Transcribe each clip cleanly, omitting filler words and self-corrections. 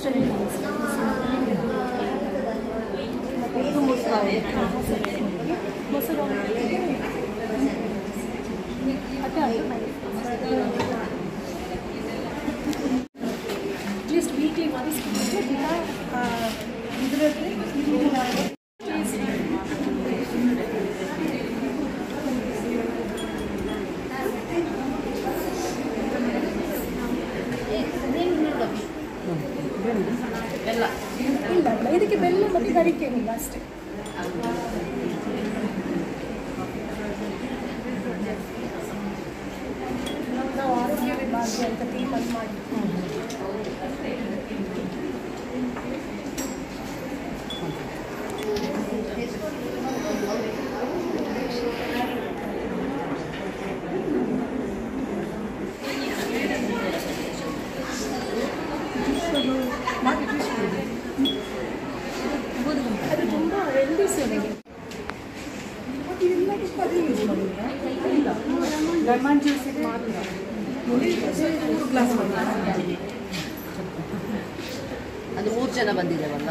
ಲಾಸ್ಟಲ್ಲಿ ಇದು ಮೊಸರು ಮೊಸರು ಅಟ್ಲೀಸ್ಟ್ ವೀಕ್ಲಿ ಮಾಡಿಸ್ಕೊಂಡ್ರೆ ದಿನ ಇದರಲ್ಲಿ ಬೆಲ್ಲ ಇಲ್ಲ ಇದಕ್ಕೆ ಬೆಲ್ಲ ಮತ್ತು ಗರಿಕೆ ಇಲ್ಲ ಅಷ್ಟೇ. ನಾವು ಆರೋಗ್ಯ ವಿಭಾಗ ಅಂತ ಟೀ ಬಂದ್ ಮಾಡಿ ಅದು ತುಂಬ ಹೆಲ್ದಿ ಸೇವೆಗೆ ಲೆಮನ್ ಜ್ಯೂಸಿಗೆ ಮಾತ್ರ ಅದು 3 ಜನ ಬಂದಿದ್ದೇವಲ್ಲ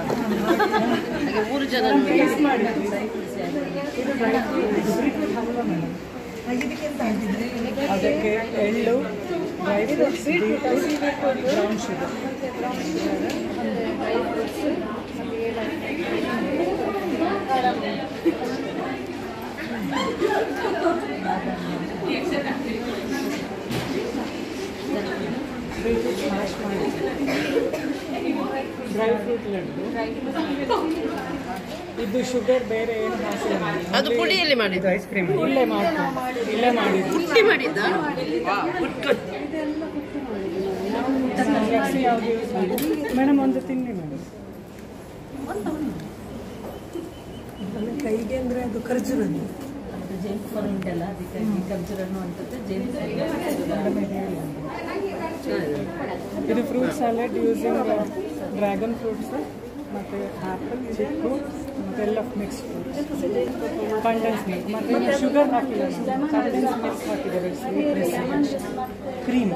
ಹಾಗೆ 3 ಜನ ಅದಕ್ಕೆ ಎಳ್ಳು dry fruits brown sugar dry fruit laddu ಇದು ಶುಗರ್ ಬೇರೆ ಏನು ಹಾಕಿಲ್ಲ. ಅದು ಪುಡಿಯಲ್ಲಿ ಮಾಡಿದ್ದು ಐಸ್ ಕ್ರೀಮ್ ಇಲ್ಲೇ ಮಾಡಿದ್ದು ಪುಡಿ ಮಾಡಿದ್ದ ಯಾವುದು ಯೂಸ್ ಮಾಡಿ ಮೇಡಮ್ ಒಂದು ತಿನ್ನಿ ಮೇಡಮ್. ಕೈಗೆ ಅಂದರೆ ಅದು ಖರ್ಜೂರ ಜೇಮ್ಸ್ ಫಲ ಉಂಟಲ್ಲ ಅದಕ್ಕಾಗಿ ಖರ್ಜೂರನ್ನು ಅಂತದ್ದು ಜೇಮ್ಸ್ ಇದು fruit salad using dragon fruits ಮತ್ತು ಆ್ಯಪಲ್ ಚಿಕ್ಕು ಮತ್ತೆಲ್ಲ ಮಿಕ್ಸ್ ಫ್ರೂಟ್ಸ್ ಕಂಡೆನ್ಸ್ ಮಿಲ್ಕ್ ಮತ್ತು ಶುಗರ್ ಹಾಕಿಲ್ಲ ಕಂಡೆನ್ಸ್ ಮಿಲ್ಕ್ ಹಾಕಿದ್ದಾರೆ ಕ್ರೀಮ್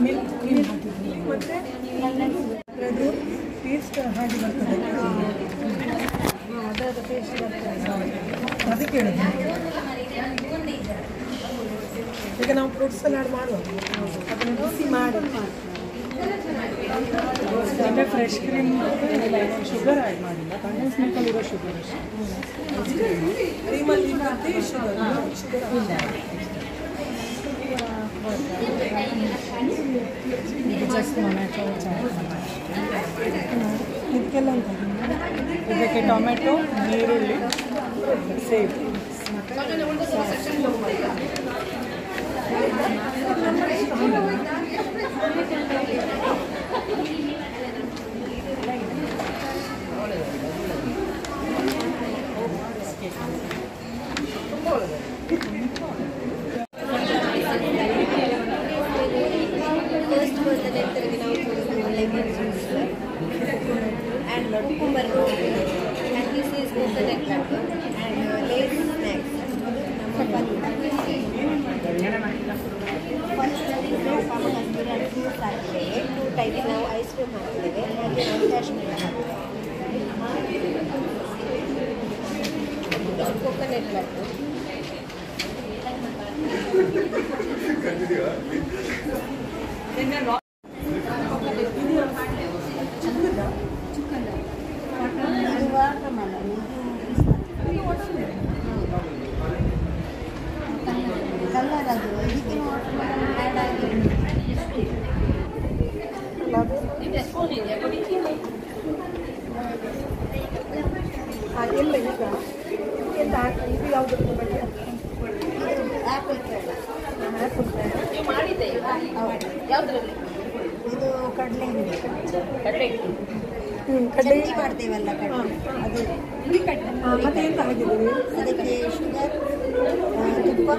ಮಿಲ್ಕ್ ಕ್ರೀಮ್ ಹಾಕಿದ್ದೀನಿ ಮತ್ತು ಅದು ಟೇಸ್ಟ್ ಹಾಗೆ ಬರ್ತದೆ ಅದರ ಟೇಸ್ಟ್ ಬರ್ತದೆ ಅದಕ್ಕೆ ಹೇಳಿದೆ. ಈಗ ನಾವು ಫ್ರೂಟ್ ಸಲಾಡ್ ಮಾಡುವ ಅದನ್ನು ಬಿಸಿ ಮಾಡಿ ಅಂದರೆ ಫ್ರೆಶ್ ಕ್ರೀಮ್ ಶುಗರ್ ಆ್ಯಡ್ ಮಾಡಿಲ್ಲ ಕಂಡೆನ್ಸ್ ಮಿಲ್ಕಲ್ಲಿರೋ ಶುಗರ್ ಅಷ್ಟೇ ಕ್ರೀಮಲ್ಲಿ ಶುಗರ್ ಇಲ್ಲ ಜಸ್ಟ್ ಟೊಮೆಟೊ ಇದಕ್ಕೆಲ್ಲ ಅಂತ ಇದಕ್ಕೆ ಟೊಮೆಟೊ ನೀರುಳ್ಳಿ ಸೇಬ್ and cucumber roll, and this is coconut laddu and lace snacks. First is now Kasmir and fruits are there. 2 types now ice cream ಹಾಕಿದ್ದೇವೆ ಹಾಗೆ ನಾವು ಕಾಶ್ಮೀರ ಇದು coconut laddu. ಕಲರ್ ಅದು ಇದಕ್ಕೆ ಆ್ಯಡ್ ಆಗಿ ಎಲ್ಲ ಈಗ ಎಂತ ಇದು ಯಾವುದು ಆ್ಯಪಲ್ ನೀವು ಮಾಡಿದ್ದೆ ಯಾವುದರಲ್ಲಿ ಇದು ಕಡಲೆ ಹಿಂಡಿ ಕಡಲೆ ಚಟ್ನಿ ಮಾಡ್ತೇವಲ್ಲ ಕಡಲೆ ಅದು ಮತ್ತೆ ಎಂತ ಹಾಕಿದ್ದೀವಿ ಅದಕ್ಕೆ ಶುಗರ್ ತುಪ್ಪ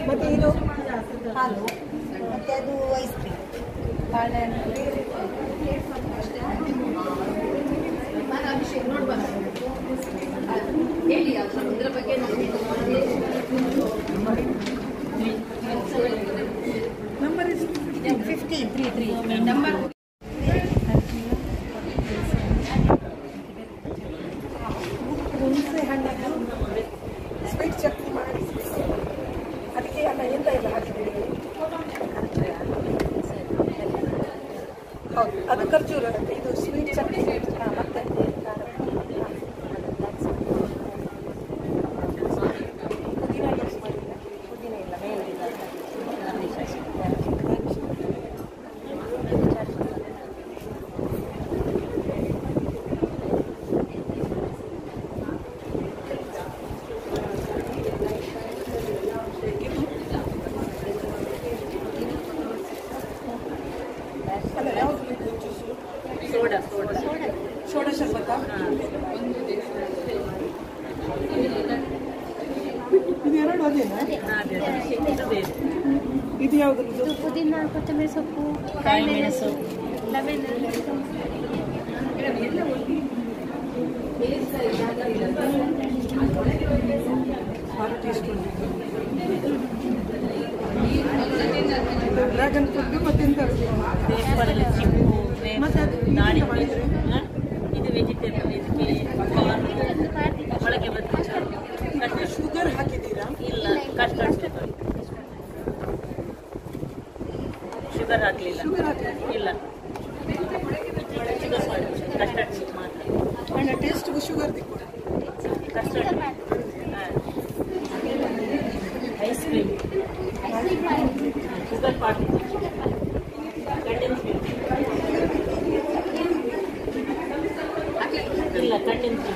ಮತ್ತೆ ಇದು ಹಾಲು ಮತ್ತು ಅದು ಐಸ್ ಕ್ರೀಮ್ ಬಾಳೆಹಣ್ಣು ಅಭಿಷೇಕ್ ನೋಡ್ಬಾರ ಹೇಳಿ ಇದರ ಬಗ್ಗೆ ನಂಬರ್ ಇಸ್ 50 ಹುಣಸೆ ಹಣ್ಣನ್ನು ಸ್ವೀಟ್ ಚಟ್ನಿ ಮಾಡಿ ಅದಕ್ಕೆ ಅಲ್ಲ ಎಂತ ಇಲ್ಲ ಹಾಕಿದ್ದೀರಿ. ಹೌದು, ಅದು ಖರ್ಜೂರ, ಇದು ಸ್ವೀಟ್ ಚಟ್ನಿ. ಮತ್ತೆ ಪುದೀನ ಯೂಸ್ ಮಾಡಿಲ್ಲ, ಪುದೀನ ಇಲ್ಲ, ಮೇಲಿಲ್ಲ. ಸೋಡಾ ಶರ್ಬತ್ತ ಇದು ಎರಡು ಅದೇನಾ? ಇದು ಯಾವುದು? ಇದು ಪುದೀನ, ಕೊತ್ತಂಬರಿ ಸೊಪ್ಪು, ಕಾಯಿ ಮೆಣಸು, ಲೆಮನ್. ಡ್ರ್ಯಾಗನ್ ಫ್ರೂಟ್ ಮತ್ತೆಂತ ಮತ್ತೆ ಇದು ವೆಜಿಟೇಬಲ್, ಇದಕ್ಕೆ ಒಳಗೆ ಬರ್ತದೆ. ಶುಗರ್ ಹಾಕಿದ್ದೀರಾ? ಇಲ್ಲ, ಕಸ್ಟರ್ಡ್ ಶುಗರ್ ಹಾಕಲಿಲ್ಲ. ಇಲ್ಲ, ಕಸ್ಟರ್ಡ್ ಮಾತ್ರ. ಟೇಸ್ಟ್ಗೂ ಶುಗರ್ ದಿಕ್ಕು. Custard, ice cream, sugar party, ಇಲ್ಲ ಕಂಡೆನ್ಸ್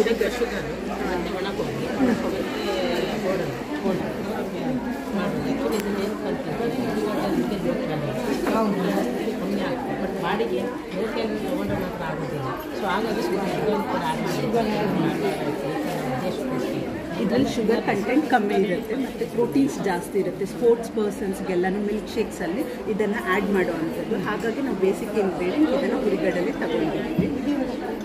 ಉಡಕ ಶುಗರ್ ಮತ್ತು ಒಣಕೊಬ್ಬರಿ ಬಟ್ ಬಾಡಿಗೆ ಲೋಕಲ್ ತಗೊಂಡ್ರೆ ಮಾತ್ರ ಆಗೋದಿಲ್ಲ. ಸೊ ಹಾಗಾಗಿ ಇದರಲ್ಲಿ ಶುಗರ್ ಕಂಟೆಂಟ್ ಕಮ್ಮಿ ಇರುತ್ತೆ ಮತ್ತು ಪ್ರೋಟೀನ್ಸ್ ಜಾಸ್ತಿ ಇರುತ್ತೆ. ಸ್ಪೋರ್ಟ್ಸ್ ಪರ್ಸನ್ಸ್ಗೆಲ್ಲನೂ ಮಿಲ್ಕ್ ಶೇಕ್ಸಲ್ಲಿ ಇದನ್ನು ಆ್ಯಡ್ ಮಾಡುವಂಥದ್ದು. ಹಾಗಾಗಿ ನಾವು ಬೇಸಿಕ್ ಇಂಗ್ರೀಡಿಯೆಂಟ್ ಇದನ್ನು ಹುರಿಗಡಲೆ ತಗೊಂಡಿದ್ದೀವಿ.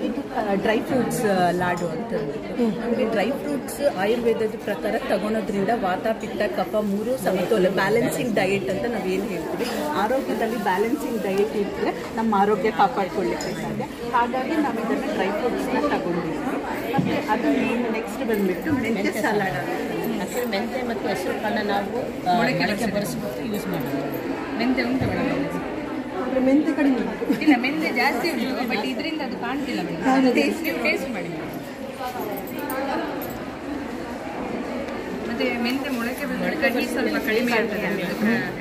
ಇದು ಡ್ರೈ ಫ್ರೂಟ್ಸ್ ಲಾಡು ಅಂತಂದ್ಬಿಟ್ಟು ನಮಗೆ ಡ್ರೈ ಫ್ರೂಟ್ಸ್ ಆಯುರ್ವೇದದ ಪ್ರಕಾರ ತಗೊಳೋದ್ರಿಂದ ವಾತ ಪಿತ್ತ ಕಫ ಮೂರು ಸಮತೋಲ ಬ್ಯಾಲೆನ್ಸಿಂಗ್ ಡಯೆಟ್ ಅಂತ ನಾವೇನು ಹೇಳ್ತೀವಿ. ಆರೋಗ್ಯದಲ್ಲಿ ಬ್ಯಾಲೆನ್ಸಿಂಗ್ ಡಯೆಟ್ ಇದ್ದರೆ ನಮ್ಮ ಆರೋಗ್ಯ ಕಾಪಾಡ್ಕೊಳ್ಳಿಕ್ಕೆ ಸಾಧ್ಯ. ಹಾಗಾಗಿ ನಾವು ಇದನ್ನು ಡ್ರೈ ಫ್ರೂಟ್ಸ್ನ ತಗೊಂಡಿದ್ದೀವಿ. ಮತ್ತು ಅದನ್ನು ನೆಕ್ಸ್ಟ್ ಬಂದುಬಿಟ್ಟು ಮೆಂತ್ಯ ಸಲಾಡ್ ಅಂತ. ಆ್ಯಕ್ಚುಲಿ ಮೆಂತ್ಯ ಮತ್ತು ಹೆಸರು ಕಾಳನ್ನ ನಾವು ಮೊಳಕೆ ಬರೆಸ್ಬಿಟ್ಟು ಯೂಸ್ ಮಾಡ್ತೀವಿ. ಮೆಂತ್ಯ ಉಂಟು ಮೇಡಮ್? ಅಂದರೆ ಮೆಂತ್ಯ ಕಡಿಮೆ ಇಲ್ಲ, ಮೆಂತ್ಯ ಜಾಸ್ತಿ ಉಂಟು, ಬಟ್ ಇದರಿಂದ ಅದು ಕಾಣ್ತಿಲ್ಲ ಮೇಡಮ್. ಟೇಸ್ಟ್ ಮಾಡಿ ಮೇಡಮ್. ಮತ್ತೆ ಮೆಂತ್ಯ ಮೊಳಕೆ ಬಂದರೆ ಕಹಿ ಸ್ವಲ್ಪ ಕಡಿಮೆ ಇರ್ತದೆ,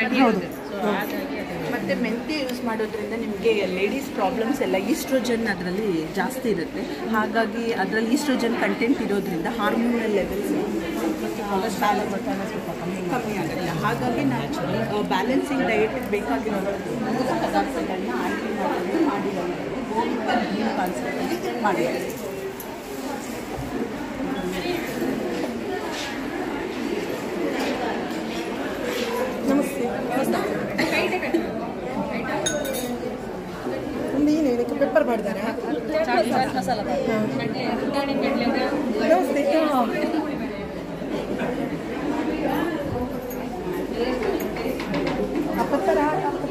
ಕಹಿ ಇರ್ತದೆ. ಸೊ ಹಾಗಾಗಿ ಮತ್ತು ಮೆಂತ್ಯ ಯೂಸ್ ಮಾಡೋದ್ರಿಂದ ನಿಮಗೆ ಲೇಡೀಸ್ ಪ್ರಾಬ್ಲಮ್ಸ್ ಎಲ್ಲ ಈಸ್ಟ್ರೋಜನ್ ಅದರಲ್ಲಿ ಜಾಸ್ತಿ ಇರುತ್ತೆ. ಹಾಗಾಗಿ ಅದರಲ್ಲಿ ಈಸ್ಟ್ರೋಜನ್ ಕಂಟೆಂಟ್ ಇರೋದ್ರಿಂದ ಹಾರ್ಮೋನಲ್ ಲೆವೆಲ್ಸ್ ಕೊಲೆಸ್ಟ್ರಾಲ್ ಸ್ವಲ್ಪ ಕಮ್ಮಿ ಆಗುತ್ತೆ. ಹಾಗಾಗಿ ನಾವು ಬ್ಯಾಲೆನ್ಸಿಂಗ್ ಡಯೆಟಿಗೆ ಬೇಕಾಗಿರೋ ಮೂಲ ಪದಾರ್ಥಗಳನ್ನ ಆಯ್ಕೆ ಮಾಡಿರೋದು ಗೋವಿಂದ ಕಾನ್ಸೆಪ್ಟಲ್ಲಿ ಮಾಡಿದ್ದೀವಿ. ನಮಸ್ತೆ. ಒಂದು ಏನು ಇದಕ್ಕೆ ಪೆಪ್ಪರ್ ಮಾಡಿದ್ದಾರೆ. ಚಾಟ್ ಮಸಾಲ, ನಮಸ್ತೆ.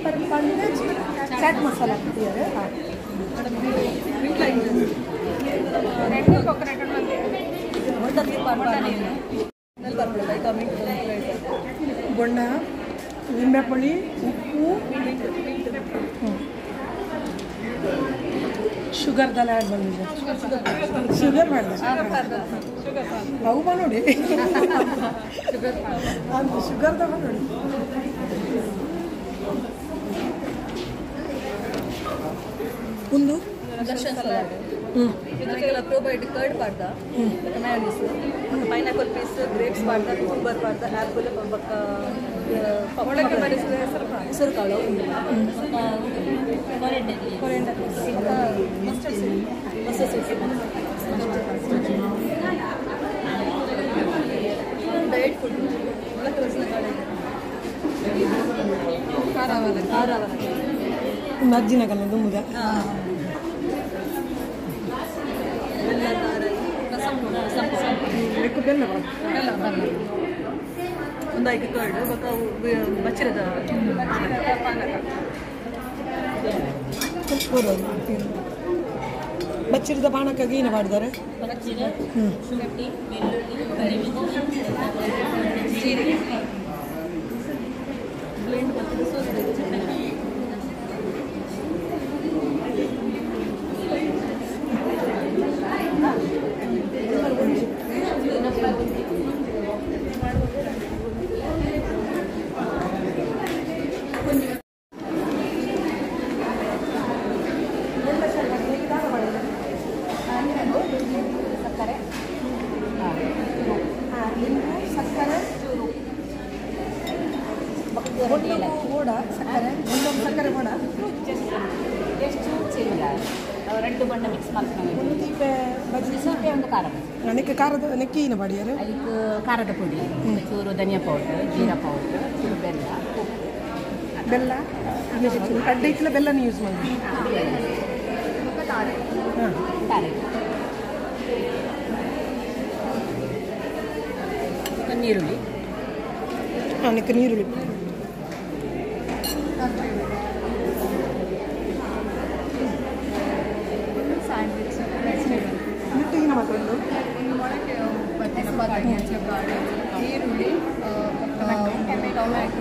ಪೆಪ್ಪರ್ ಮಾಡಿದ್ರೆ ಚಾಟ್ ಮಸಾಲ ಹಾಕ್ತಿದ್ದಾರೆ. ಬೊಂಡ, ನಿಂಬೆಪುಳಿ, ಉಪ್ಪು, ಶುಗರ್ದೆಲ್ಲ ಆ್ಯಡ್ ಬಂದಿದೆ. ಶುಗರ್ ಮಾಡಿದೆ ಅವು ಬಾ ನೋಡಿ. ಅದು ಶುಗರ್ದ ಬಾ ನೋಡಿ. ಒಂದು ದರ್ಶನ್ ಸಲಾಡ್ ಇದಕ್ಕೆಲ್ಲ ಪ್ರೋಬಯೋಟಿಕ್ ಕರ್ಡ್ ಪಾಡ್ದ ಮಯೋನೀಸ್ ಪೈನಾಪಲ್ ಪೀಸ್ ಗ್ರೇಪ್ಸ್ ಪಾಡ್ದ ಕುಕುಂಬರ್ ಪಾಡ್ದ ಆ್ಯಪಲ್ ಒಳಗೆ ಬರೆಸಿದ ಹೆಸರು ಕಾಳು ಕೊರಿಯಂಡರ್ ಮಸ್ಟರ್ಡ್ ಡಯಟ್ ಫುಡ್ ಒಳಗೆ ಬರೆಸಿದ ಕಾಳು ಖಾರಾವರ ಒಂದು ಅಜ್ಜಿನ ಕಲ್ಲ ತುಂಬುದ ಬೆಲ್ಲ ಒಂದು 5 ಕರ್ಡ್ ಬಚ್ಚರದ ಬಚ್ಚಿರದ ಪಾನಕ್ಕಾಗಿ ಏನು ಮಾಡಿದ್ದಾರೆ ಶುಂಠಿ ಬೆಳ್ಳುಳ್ಳಿ ಕರಿಮೆಣಸು ಬ್ಲೆಂಡ್ ಮತ್ತು రెండు బండ మిక్స్ ಒಂದು ಖಾರ ನನಗೆ ಖಾರದ ನೆಕ್ಕಿ ಏನು ಮಾಡಿದ್ದಾರೆ ಅದಕ್ಕೆ ಖಾರದ ಪುಡಿ ಚೂರು ಧನಿಯಾ ಪೌಡರ್ ಜೀರಾ ಪೌಡರ್ ಚೂರು ಬೆಲ್ಲ ಅಡ್ಡ ಇಕ್ಕಲ ಬೆಲ್ಲನ ಯೂಸ್ ಮಾಡಿ ನೀರುಳ್ಳಿ ನನಗೆ ನೀರುಳ್ಳಿ ಮತ್ತೊಂದು ಈರುಳ್ಳಿ ಟೊಮ್ಯಾಟೊ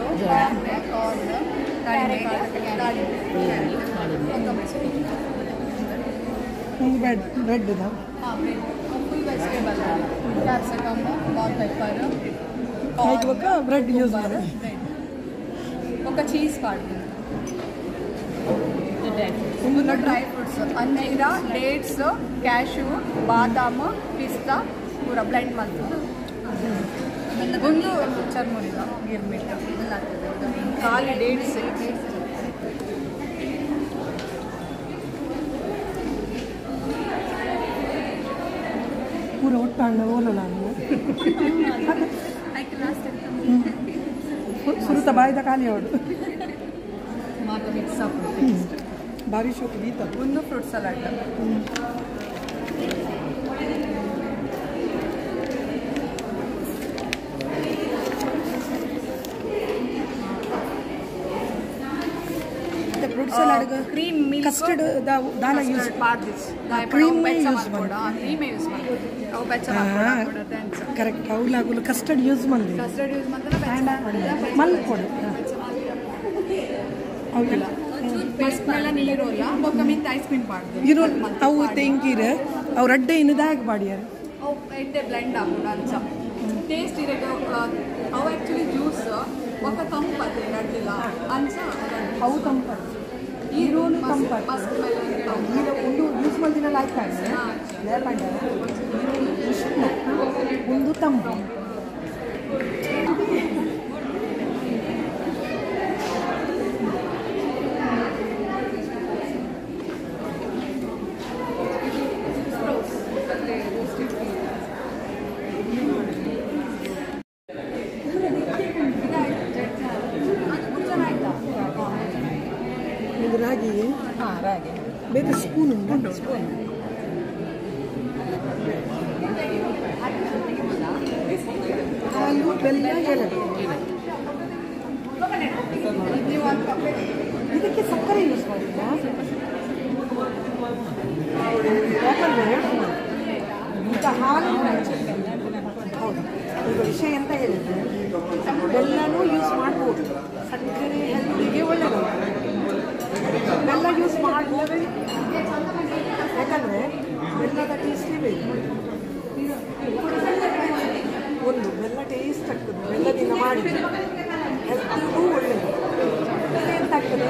ಒಂದು bread full vegetable capsicum ball pepper ఒక బ్రెడ్ యూజ్ ಮಾಡಿ ఒక చీజ్ పాడు ಒಂದು ಡ್ರೈ ಫ್ರೂಟ್ಸ್ ಅಂಜೀರ ಡೇಟ್ಸ್ ಕ್ಯಾಶ್ಯೂ ಬಾದಾಮ್ ಪಿಸ್ತಾ ಪೂರ ಬ್ಲೆಂಡ್ ಮಾಡ್ತು ಒಂದು ಚರ್ಮುರಿದ ಗಿರ್ಮಿಟ್ ಖಾಲಿ ಡೇಟ್ಸ್ ಪೂರ ಒಟ್ಟಾಂಡ ಓಲಲ್ಲ ಸುರುತ ಬಾಯ್ದ ಖಾಲಿ ಅವಳು ಮಾತು ಮಿಕ್ಸ್ ಅಪ್ ಭಾರಿ ಶೋಕ್ ದೀತ ಒಂದು fruit salad fruit salad cream milk custard ದಾಲ ಯೂಸ್ ಪಾರ್ದಿಸ್ ಕ್ರೀಮ್ ಯೂಸ್ ಮಾಡಿ ಕ್ರೀಮ್ ಯೂಸ್ ಮಾಡಿ ಅವು ಬೆಚ್ಚ ಕರೆಕ್ಟ್ ಅವಲಾಗಲು ಕಸ್ಟರ್ಡ್ ಯೂಸ್ ಮಾಡಿ ಕಸ್ಟರ್ಡ್ ಯೂಸ್ ಮಾಡ್ತಾರೆ ಮಲ್ ಕೊಡು ಅವಿಲ್ಲ ಫಸ್ಟ್ ಮೇಲೆ ನೀರೋಲ್ಲ ಬೊಕ್ಕ ಮಿಂತ ಐಸ್ ಕ್ರೀಮ್ ಪಾಡ್ದು ಇರೋ ಅವು ತೆಂಗಿರ ಅವ್ರ ಅಡ್ಡೆ ಇನ್ನದಾಗ ಬಾಡಿಯಾರ ಅವು ಎಡ್ಡೆ ಬ್ಲೆಂಡ್ ಆಗ್ಬೋದು ಅಂಚ ಟೇಸ್ಟ್ ಇರೋದು ಅವು ಆ್ಯಕ್ಚುಲಿ ಜ್ಯೂಸ್ ఒక ತಂಪತ್ತೆ ಅಡ್ಡಿಲ್ಲ ಅಂಚ ಅವು ತಂಪತ್ತೆ ಈರೋನು ತಂಪತ್ತೆ ಫಸ್ಟ್ ಮೇಲೆ ನೀರು ಒಂದು ಯೂಸ್ ಮಾಡಿದಿನ ಲಾಯ್ಕಾಯ್ತು ಲೇಪಂಡ ಉಷ್ಣ ಒಂದು ತಂಪು ರಾಗಿ ರಾಗಿ ಬೇರೆ ಸ್ಪೂನ್ ಉಂಟು ಸ್ಪೂನ್ ಹಾಲು ಬೆಲ್ಲ ಏಲಕ್ಕಿ ಇದಕ್ಕೆ ಸಕ್ಕರೆ ಯೂಸ್ ಮಾಡಿದ್ರಾ ಯಾಕಂದರೆ ಈಗ ಹಾಲು ಹೌದು ಈಗ ವಿಷಯ ಎಂತ ಹೇಳಿದ್ರೆ ಬೆಲ್ಲನೂ ಯೂಸ್ ಮಾಡ್ಬೋದು ಸಕ್ಕರೆ ಹೆಲ್ದಿಗೆ ಒಳ್ಳೆಯದು ಬೆಲ್ಲ ಯೂಸ್ ಮಾಡಬಹುದು ಯಾಕಂದರೆ ಬೆಲ್ಲದ ಟೇಸ್ಟೇ ಬೇಕು ಒಂದು ಬೆಲ್ಲ ಟೇಸ್ಟ್ ಆಗ್ತದೆ ಬೆಲ್ಲದಿಂದ ಮಾಡಿದ್ರೆ ಹೆಲ್ತಿಗೂ ಒಳ್ಳೆಯದು ಎಂತ ಆಗ್ತದೆ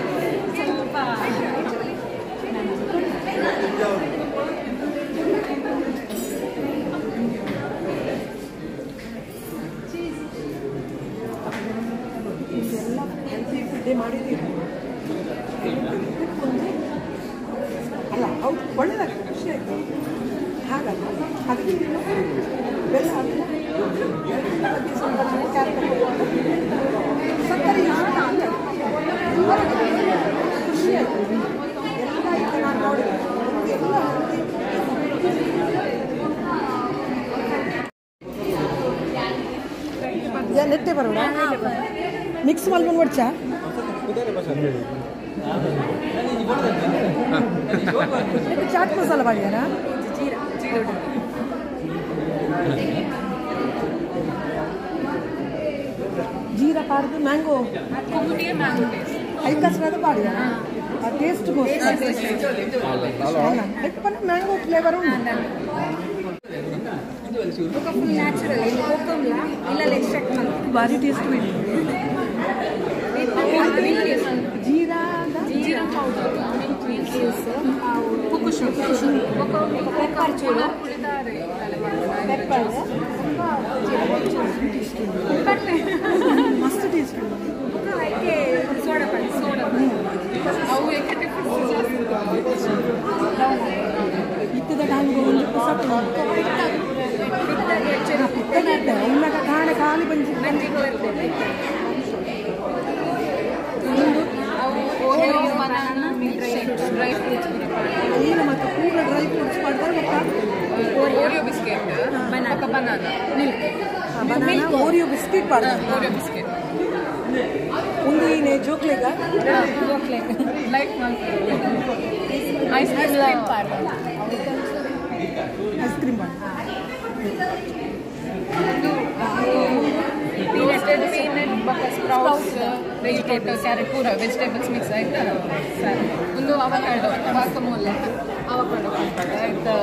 ಇದೆಲ್ಲ ಹೆಲ್ತಿ ಫುಡ್ಡೇ ಮಾಡಿದ್ದೀರಿ ಅಲ್ಲ ಹೌದು ಒಳ್ಳೆಯದಾಗ್ತದೆ ಖುಷಿ ಆಯ್ತು ಹಾಗಲ್ಲ ಅದಕ್ಕೆ ಬೆಲ್ಲ ಬಗ್ಗೆ ಸ್ವಲ್ಪ ಸಕ್ಕರೆ ಖುಷಿ ಆಯ್ತು ಐತೆ ಬರೋಣ ಮಿಕ್ಸ್ ಮಲ್ಕೊಂಡು ಕೊಡ್ಚಾ ಚಾಟ್ ಮಸಾಲ ಮಾಡಿದಾರ ಜೀರಾ ಪಾಡ್ದು ಮ್ಯಾಂಗೋ ಐಕಸ್ರಾದ ಪಾಡಿದ ಆ ಟೇಸ್ಟ್ ಮ್ಯಾಂಗೋ ಫ್ಲೇವರ್ ಉಂಟು ಭಾರಿ ಟೇಸ್ಟ್ ಜೀರಾ ಪೌಡರ್ ಮಸ್ತ್ ಟೇಸ್ಟ್ ಇತ್ತದ ಕಾಲಿಗೆ ಉಳ್ಳಾಗ ಕಾಣ ಖಾಲಿ ಬಂಜಿ ಏನು ಮತ್ತೆ ಪೂರ ಡ್ರೈ ಫ್ರೂಟ್ಸ್ ಮಾಡ್ತಾರೆ Oreo biscuit banana milk banana Oreo biscuit ಮಾಡ್ತಾರೆ ಓರಿಯೋ ಬಿಸ್ಕೆಟ್ ಒಂದು ಏನೇ ಜೋಕ್ಲೆಗ like ice cream ice cream ಮಾಡಿ ಪೀನಟ್ ಬಟರ್ ಸ್ಪ್ರೌಟ್ಸ್ ಕ್ಯಾರೆಟ್ ಪೂರ ವೆಜಿಟೇಬಲ್ಸ್ ಮಿಕ್ಸ್ ಆಯ್ತು ಒಂದು ಅವಕಾಡೋ ವಾಕಮೋಲೆ ಅವಕಾಡೋ ಆಯ್ತು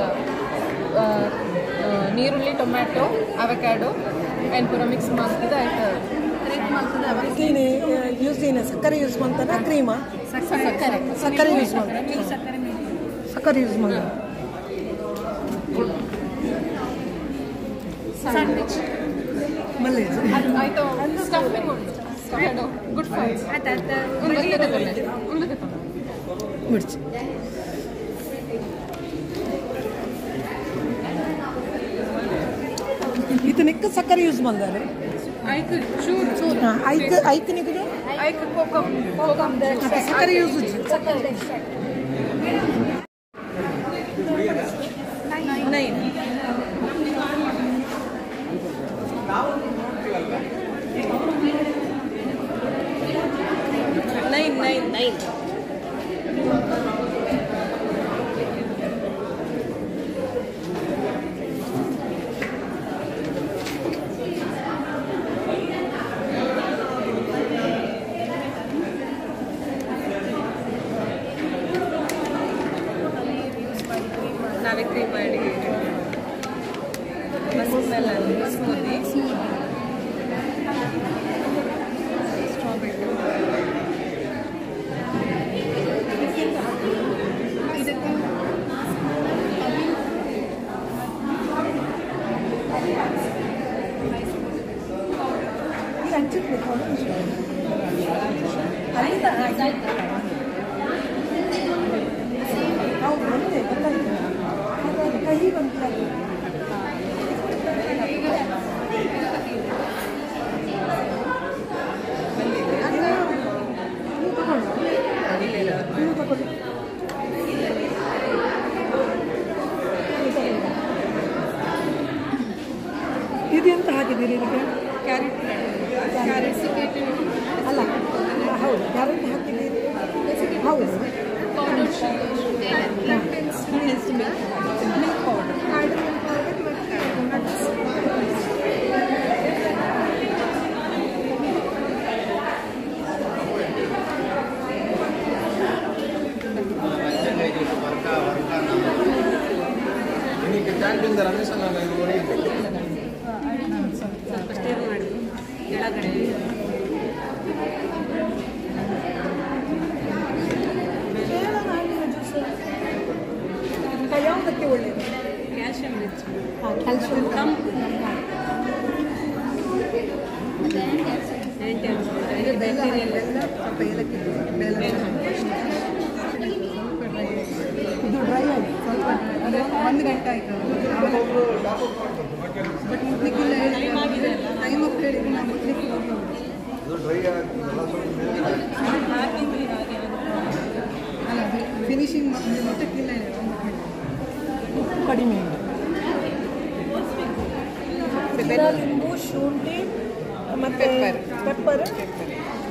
ನೀರುಳ್ಳಿ ಟೊಮ್ಯಾಟೊ ಅವಕಾಡೋ ಆ್ಯಂಡ್ ಪೂರ ಮಿಕ್ಸ್ ಮಾಡ್ತದೆ ಆಯ್ತು ಅದಕ್ಕೇನೆ ಯೂಸ್ ಏನು ಸಕ್ಕರೆ ಯೂಸ್ ಮಾಡ್ತಾರ ಕ್ರೀಮಾ ಸಕ್ಕರೆ ಯೂಸ್ ಮಾಡ್ತಾರೆ ಸಕ್ಕರೆ ಯೂಸ್ ಮಾಡ್ತಾರೆ ಸ್ಯಾಂಡ್ವಿಚ್ ಮಲ್ಲೆ ಆಯ್ತು ಸ್ಟಫಿಂಗ್ ಉಂಟು ಸ್ಟಫ್ಡ್ ಗುಡ್ ಫೈಸ್ ಉಳ್ಳದೆ ಮಿರ್ಚಿ ಇದು ನೆಕ್ಕ ಸಕ್ಕರೆ ಯೂಸ್ ಮಾಡ್ತಾರೆ ಆಯ್ತು ಚೂರು ಐಕ್ ನಿಗದು ಆಯ್ತು ಕೋಕಮ್ ಮತ್ತೆ ಸಕ್ಕರೆ ಯೂಸ್ ನೈನ್ ನಾವೇ ಕ್ರೀಮ್ ಮಾಡಿ ಮಸ್ಕ್ ಮೆಲನ್ ಸ್ಮೂದಿ ಸ್ಟ್ರಾಬೆರಿ ಕಹಿ ಬಂತು ಇದೆಂತ ಹಾಕಿದ್ದೀರಿ ಇದಕ್ಕೆ ಕ್ಯಾರೆಟ್ ಅಲ್ಲ ಹೌದು ಕ್ಯಾರೆಟ್ ಹಾಕಿದ್ದೀರಿ ಹೌದು ಮಿಲ್ಕ್ ಪೌಡರ್ ಸ್ವಲ್ಪ ಸ್ಟೇರ್ ಮಾಡಿ ಕೆಳಗಡೆ ಯಾವುದಕ್ಕೆ ಒಳ್ಳೆಯದು ಕ್ಯಾಲ್ಸಿಯಂ ರಿಚ್ ಕ್ಯಾಲ್ಸಿಯಂ ತಂಪು ಇದು ಬ್ಯಾಕ್ಟೀರಿಯಲ್ ಸ್ವಲ್ಪ ಏಲಕ್ಕಿ ಬೆಲ್ಲ ಇದು ಡ್ರೈ ಆಗಿ ಸ್ವಲ್ಪ 1 ಗಂಟೆ ಆಯಿತು ಬಟ್ ಮುಟ್ಲಿಕ್ಕಿಲ್ಲ ಟೈಮ್ ಅಪ್ ಹೇಳಿದ್ರೆ ನಾವು ಮುಟ್ಲಿಕ್ಕೆ ಹೋಗಿ ಅಲ್ಲ ಫಿನಿಶಿಂಗ್ ಮುಟ್ಟಕ್ಕಿಲ್ಲ ಉಪ್ಪು ಕಡಿಮೆ ಲಿಂಬು ಶುಂಠಿ ಮತ್ತು ಪೆಪ್ಪರ್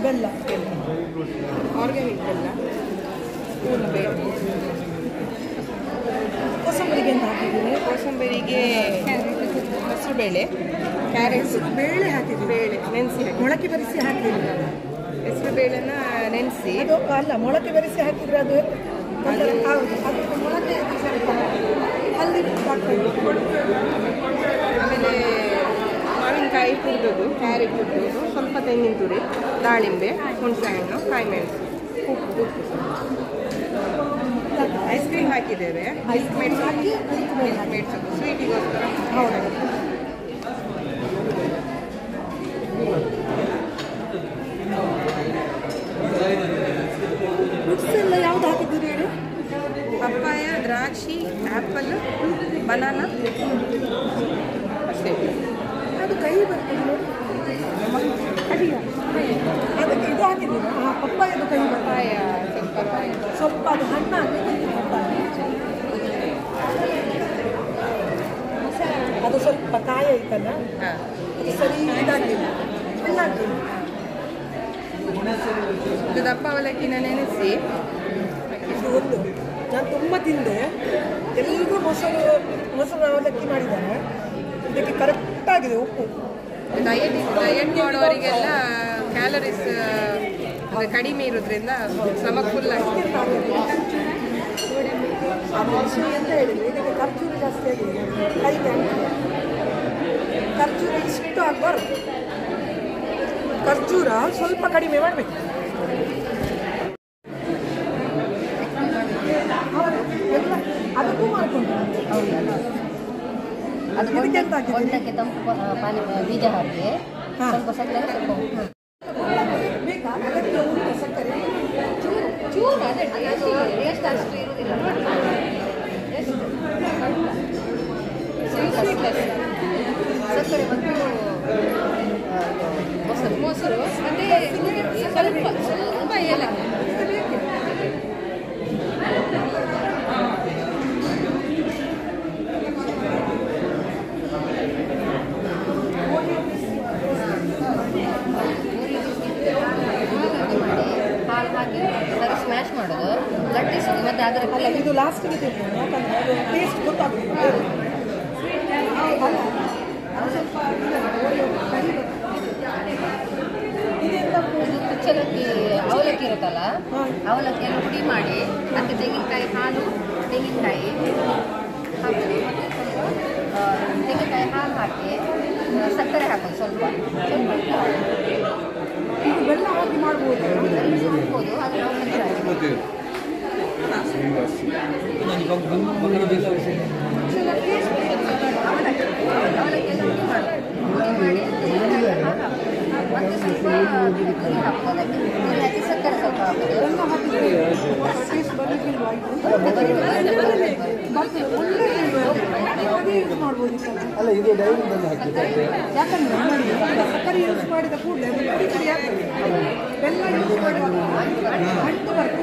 ಬೆಲ್ಲ ಆರ್ಗ್ಯಾನಿಕ್ ಬೆಲ್ಲ, ಕೋಸಂಬರಿಗೆ ಅಂತ ಹಾಕಿದ್ದೀರಿ? ಕೋಸಂಬರಿಗೆ ಹೆಸರುಬೇಳೆ, ಕ್ಯಾರೆಟ್, ಬೇಳೆ ಹಾಕಿದ್ದೀರಿ? ಬೇಳೆ ನೆನೆಸಿ ಮೊಳಕೆ ಬೆರೆಸಿ ಹಾಕಿದ್ದೀರಿ? ಹೆಸರುಬೇಳೆನ ನೆನೆಸಿ ಅದು ಅಲ್ಲ, ಮೊಳಕೆ ಬೆರೆಸಿ ಹಾಕಿದ್ರೆ ಅದು ಹೌದು, ಅದು ಮೊಳಕೆ ಅಲ್ಲಿ ಹಾಕ್ಬೇಕು. ಆಮೇಲೆ ಮಾವಿನಕಾಯಿ ಹುರಿದೋದು, ಕ್ಯಾರೆಟ್ ಹುರಿದೋದು, ಸ್ವಲ್ಪ ತೆಂಗಿನ ತುರಿ, ದಾಳಿಂಬೆ, ಹುಣಸೆಹಣ್ಣು, ಕಾಯಿಮೆಣಸು, ಉಪ್ಪು. ಐಸ್ ಕ್ರೀಮ್ ಹಾಕಿದ್ದೇವೆ, ಐಸ್ ಕ್ರೀಮ್ ಹಾಕಿ ಮಿಲ್ಕ್ ಸ್ವೀಟಿಗೋಸ್ಕರ. ಹೌದು. ಫ್ರೂಟ್ಸ್ ಎಲ್ಲ ಯಾವ್ದು ಹಾಕಿದ್ದೀರಿ ಹೇಳಿ? ಪಪ್ಪಾಯ, ದ್ರಾಕ್ಷಿ, ಆ್ಯಪಲ್, ಬನಾನಾ ಅಷ್ಟೇ. ಅದು ಕೈ ಬರ್ತದೆ ನೋಡಿ. ಅದಕ್ಕೆ ಇದು ಹಾಕಿದ್ದೀರಾ? ಹಾಂ, ಪಪ್ಪಾಯದು ಕೈ ಬರ್ತದೆ. ಪಪ್ಪಾಯ ಸ್ವಲ್ಪ ಅದು ಹಣ್ಣಾಗಿ ಪಪ್ಪಾಯ ಅದು ಸ್ವಲ್ಪ ಕಾಯ ಐತಲ್ಲ, ಹಾಂ, ಅದು ಸರಿ ಇದಾಗಲಿಲ್ಲ, ಹಣ್ಣಾಗಲಿಲ್ಲ. ಇದು ದಪ್ಪ ಅವಲಕ್ಕಿನ ನೆನೆಸಿ ಇದು ಒಂದು ನಾನು ತುಂಬ ತಿಂದೆ. ಎಲ್ಲರೂ ಮೊಸರು ಅವಲಕ್ಕಿ ಮಾಡಿದ್ದಾರೆ. ಇದಕ್ಕೆ ಕರೆಕ್ಟಾಗಿದೆ ಉಪ್ಪು. ಡಯಟ್ ಮಾಡೋರಿಗೆಲ್ಲ ಕ್ಯಾಲರೀಸ್ ಕಡಿಮೆ ಇರೋದ್ರಿಂದ ಸ್ಟಮಕ್ ಫುಲ್ ಆಗಿದೆ. ಅಂತ ಹೇಳಿದ್ರೆ ಇದಕ್ಕೆ ಖರ್ಜೂರ ಜಾಸ್ತಿ ಆಗಿದೆ. ಕೈಗೆ ಖರ್ಜೂರ ಇಷ್ಟು ಆಗಬಾರ್ದು, ಖರ್ಜೂರ ಸ್ವಲ್ಪ ಕಡಿಮೆ ಮಾಡಬೇಕು. ಎಲ್ಲ ಅದಕ್ಕೂ ಮಾಡಿಕೊಂಡು ಇದಕ್ಕೆ ಅಂತ ಹಾಕಿದ್ದೀರಿ? ಒಂದಕ್ಕೆ ತಂಪು ಪಾನಿ ಬೀಜ ಹಾಕಿ ಸ್ವಲ್ಪ ಸಕ್ಕರೆ ಸ್ವಲ್ಪ ಉಪ್ಪು. ಬೇಕಾ ಅದಕ್ಕೆ ಉಂಟು ಸಕ್ಕರೆ? ಚೂರು ಅದೇ ಟೇಸ್ಟ್ ಅಷ್ಟು ಇರುವುದಿಲ್ಲ. ಸಕ್ಕರೆ ಮತ್ತು ಮೊಸರು ಮತ್ತೆ ಸ್ವಲ್ಪ ಏಲಕ್ಕಿ. ಹಾಲು ಹಾಕಿ ಸರಿ ಸ್ಮ್ಯಾಶ್ ಮಾಡೋದು, ಲಟ್ಟಿಸೋದು, ಮತ್ತೆ ಅದರ ಅಲ್ಲ, ಇದು ಲಾಸ್ಟಿಗೆ ತಿಂತೀನಿ, ಯಾಕಂದರೆ ಅದು ಟೇಸ್ಟ್ ಗೊತ್ತಾಗ್ತದೆ. ಇದು ಕುಚ್ಚಲಕ್ಕಿ ಅವಲಕ್ಕಿ ಇರುತ್ತಲ್ಲ, ಅವಲಕ್ಕಿಯನ್ನು ಪುಡಿ ಮಾಡಿ ಅದಕ್ಕೆ ತೆಂಗಿನಕಾಯಿ ಹಾಲು, ತೆಂಗಿನಕಾಯಿ ಹಾಕೋದು, ತೆಂಗಿನಕಾಯಿ ಹಾಲು ಹಾಕಿ ಸಕ್ಕರೆ ಹಾಕೋದು, ಸ್ವಲ್ಪ ಇದು ಬೆಲ್ಲ ಹಾಕಿ ಮಾಡ್ಬೋದು. ಹಾಕ್ಬೋದು. ಅದು ನಾವು ಸಕ್ಕರೆ ಹಾಕಿ ಅವಲಕ್ಕಿಯನ್ನು ಪುಡಿ ಮಾಡಿ ಮತ್ತೆ ಸ್ವಲ್ಪ ಪುರಿ ಹಾಕ್ಬೋದು. ಪುರಿ ಹಾಕಿ ಸಕ್ಕರೆ ಸ್ವಲ್ಪ ಹಾಕೋದು. ಬೆಲ್ಲ ಹಾಕಿದ್ರೆ ಟೇಸ್ಟ್ ಬರಲಿಕ್ಕಿಲ್ವಾ? ಬರ್ತದೆ, ಒಳ್ಳೆ ಯೂಸ್ ಮಾಡ್ಬೋದು ಈ ಸಲ. ಅಲ್ಲ, ಇದು ಡೈರಿ ಬೆಲ್ಲ ಹಾಕಿದ್ದಾರೆ. ಯಾಕಂದ್ರೆ ನೋಡಿ, ಸಕ್ಕರೆ ಯೂಸ್ ಮಾಡಿದ ಕೂಡಲೇ ಅದು ಪುಡಿ ಪುಡಿ ಆಗ್ತದೆ. ಬೆಲ್ಲ ಯೂಸ್ ಮಾಡುವಾಗ ಹಣ್ಣು ಬರ್ತದೆ,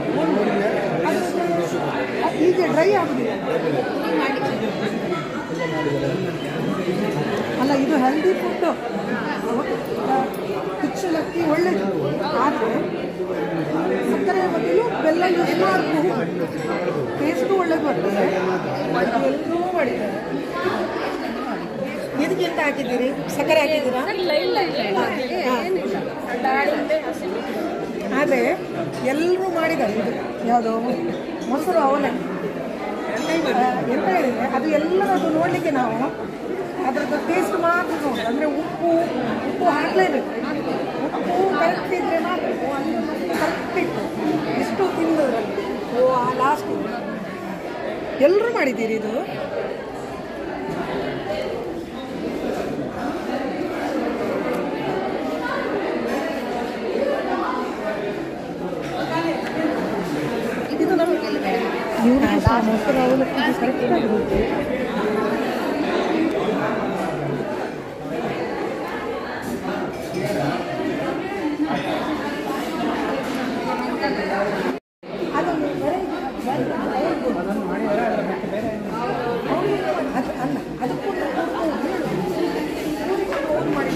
ಅದು ಈಗ ಡ್ರೈ ಆಗುದಿಲ್ಲ. ಅಲ್ಲ, ಇದು ಹೆಲ್ದಿ ಫುಡ್ಡು, ಕುಚ್ಚಲಕ್ಕಿ ಒಳ್ಳೆಯದು. ಆದರೆ ಸಕ್ಕರೆ ಬದಲು ಬೆಲ್ಲ ಯೂಸ್ ಮಾಡಬಹುದು, ಟೇಸ್ಟು ಒಳ್ಳೇದು ಬರ್ತದೆ. ಎಲ್ಲರೂ ಮಾಡಿದ್ದಾರೆ. ಇದಕ್ಕೆ ಎಂತ ಹಾಕಿದ್ದೀರಿ? ಸಕ್ಕರೆ ಹಾಕಿದ್ದೀರಾ? ಆದರೆ ಎಲ್ಲರೂ ಮಾಡಿದ್ದಾರೆ. ಇದು ಯಾವುದೋ ಮೊಸರು ಅವಲಕ್ಕಿ ಎಂತ ಹೇಳಿದರೆ ಅದು ಎಲ್ಲರದ್ದು ನೋಡಲಿಕ್ಕೆ ನಾವು ಅದರದ್ದು ಟೇಸ್ಟ್ ಮಾತ್ರ ನೋಡಿ, ಅಂದರೆ ಉಪ್ಪು ಹಾಕಲೇಬೇಕು. ಉಪ್ಪು ಕರೆಕ್ಟ್ ಇದ್ದರೆ ಮಾತ್ರ ಕರೆಕ್ಟ್ ಇತ್ತು. ಎಷ್ಟು ತಿಂದದ್ರಲ್ಲಿ ಲಾಸ್ಟ್ ಎಲ್ಲರೂ ಮಾಡಿದ್ದೀರಿ ಇದು? ಇದು ನಮಗೆ ಮೊಸರು ಅವಲಕ್ಕಿ ಕರೆಕ್ಟಾಗಿ ಬರುತ್ತೆ. ಅದೊಂದು ಅಲ್ಲ, ಅದಕ್ಕೂ ಮಾಡಿ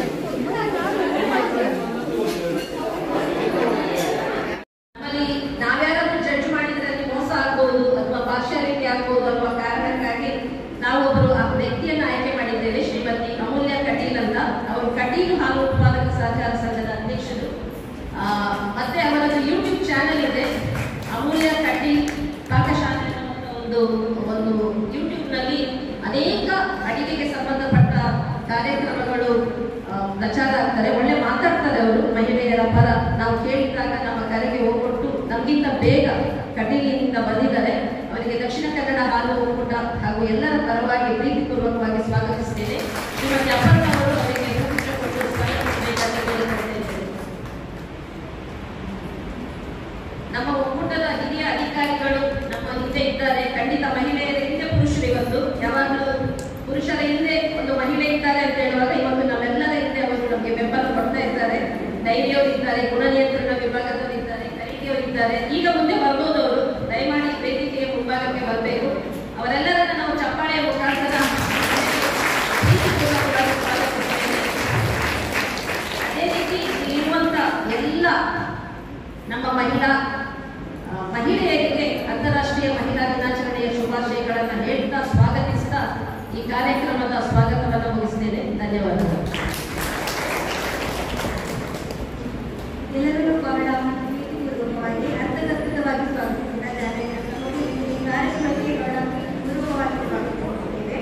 ಆಗಿರ್ಬೋದು ಅನ್ನುವ ಕಾರಣಕ್ಕಾಗಿ ನಾವು ಒಬ್ಬರು ಆ ವ್ಯಕ್ತಿಯನ್ನು ಆಯ್ಕೆ ಮಾಡಿದ್ದೇವೆ. ಶ್ರೀಮತಿ ಅಮೂಲ್ಯ ಕಟೀಲ್ ಅಂತ. ಅವರು ಕಟೀಲು ಹಾಲು ಉತ್ಪಾದಕ ಸಹಕಾರ ಸಂಘದ ಅಧ್ಯಕ್ಷರು. ಮತ್ತೆ ಅವರದ್ದು ಯೂಟ್ಯೂಬ್ ಚಾನೆಲ್ ಇದೆ, ಅಮೂಲ್ಯ ಕಟೀಲ್ ಪಾಕಶಾಲೆ ಅನ್ನೋ ಒಂದು ಯೂಟ್ಯೂಬ್ನಲ್ಲಿ ಅನೇಕ ಅಡಿಗೆಗೆ ಸಂಬಂಧಪಟ್ಟ ಕಾರ್ಯಕ್ರಮಗಳು ಪ್ರಚಾರ ಆಗ್ತಾರೆ. ಒಳ್ಳೆ ಮಾತಾಡ್ತಾರೆ ಅವರು ಮಹಿಳೆಯರ ಪರ. ನಾವು ಕೇಳಿದಾಗ ನಮ್ಮ ಕರೆಗೆ ಹೋಗ್ಕೊಟ್ಟು ನಮಗಿಂತ ಬೇಗ ಕಟೀಲಿನಿಂದ ಬಂದಿದ್ದಾರೆ. ಅವರಿಗೆ ದಕ್ಷಿಣ ಕನ್ನಡ ಹಾಲು ಒಕ್ಕೂಟ ಹಾಗೂ ಎಲ್ಲರ ಪರವಾಗಿ ಪ್ರೀತಿಪೂರ್ವಕವಾಗಿ ಸ್ವಾಗತಿಸುತ್ತೇನೆ. ಶ್ರೀಮತಿ ಅಪರ್ಣ ಅವರು ಅವರಿಗೆ ಕೊಟ್ಟು ಸ್ವಾಗತಿಸಬೇಕಾದ ಕೇಳಿಕೊಳ್ಳುತ್ತೇನೆ. ನಮ್ಮ ಒಕ್ಕೂಟದ ಹಿರಿಯ ಅಧಿಕಾರಿಗಳು ನಮ್ಮ ಹಿಂದೆ ಇದ್ದಾರೆ. ಖಂಡಿತ ಮಹಿಳೆಯರ ಹಿಂದೆ ಪುರುಷರು ಇವತ್ತು, ಯಾವಾಗಲೂ ಪುರುಷರ ಹಿಂದೆ ಒಂದು ಮಹಿಳೆ ಇದ್ದಾರೆ ಅಂತ ಹೇಳುವಾಗ ಇವತ್ತು ನಮ್ಮೆಲ್ಲರ ಹಿಂದೆ ಅವರು ನಮಗೆ ಬೆಂಬಲ ಕೊಡ್ತಾ ಇದ್ದಾರೆ. ಧೈರ್ಯವರು ಇದ್ದಾರೆ, ಗುಣ ನಿಯಂತ್ರಣ ವಿಭಾಗದವರು ಇದ್ದಾರೆ, ಕಲಿಕೆಯವರು ಇದ್ದಾರೆ. ಈಗ ಮುಂದೆ ಬರ್ಬೋದು ಅವರು. ದಯಮಾಡಿ ವೇದಿಕೆಯ ಮುಂಭಾಗಕ್ಕೆ ಬರಬೇಕು. ಅವರೆಲ್ಲರನ್ನ ನಾವು ಚಪ್ಪಾಳೆಯ ಮುಖಾಂತರ ಅದೇ ರೀತಿ ಇರುವಂತ ಎಲ್ಲ ನಮ್ಮ ಮಹಿಳೆಯರಿಗೆ ಅಂತಾರಾಷ್ಟ್ರೀಯ ಮಹಿಳಾ ದಿನಾಚರಣೆಯ ಶುಭಾಶಯಗಳನ್ನು ಹೇಳ್ತಾ ಸ್ವಾಗತಿಸ್ತಾ ಈ ಕಾರ್ಯಕ್ರಮದ ಸ್ವಾಗತವನ್ನು ಮುಗಿಸ್ತೇನೆ. ಧನ್ಯವಾದಗಳು. ಎಲ್ಲರಿಗೂ ಕನ್ನಡ ಪ್ರೀತಿಪೂರ್ವಕವಾಗಿ ಅರ್ಥಗರ್ಭಿತವಾಗಿ ಸ್ವಾಗತಿಸಿದ್ದಾರೆ. ಈ ಕಾರ್ಯಕ್ರಮಕ್ಕೆ ಪೂರ್ವಕವಾಗಿ ಸ್ವಾಗತಿಸುತ್ತೇವೆ.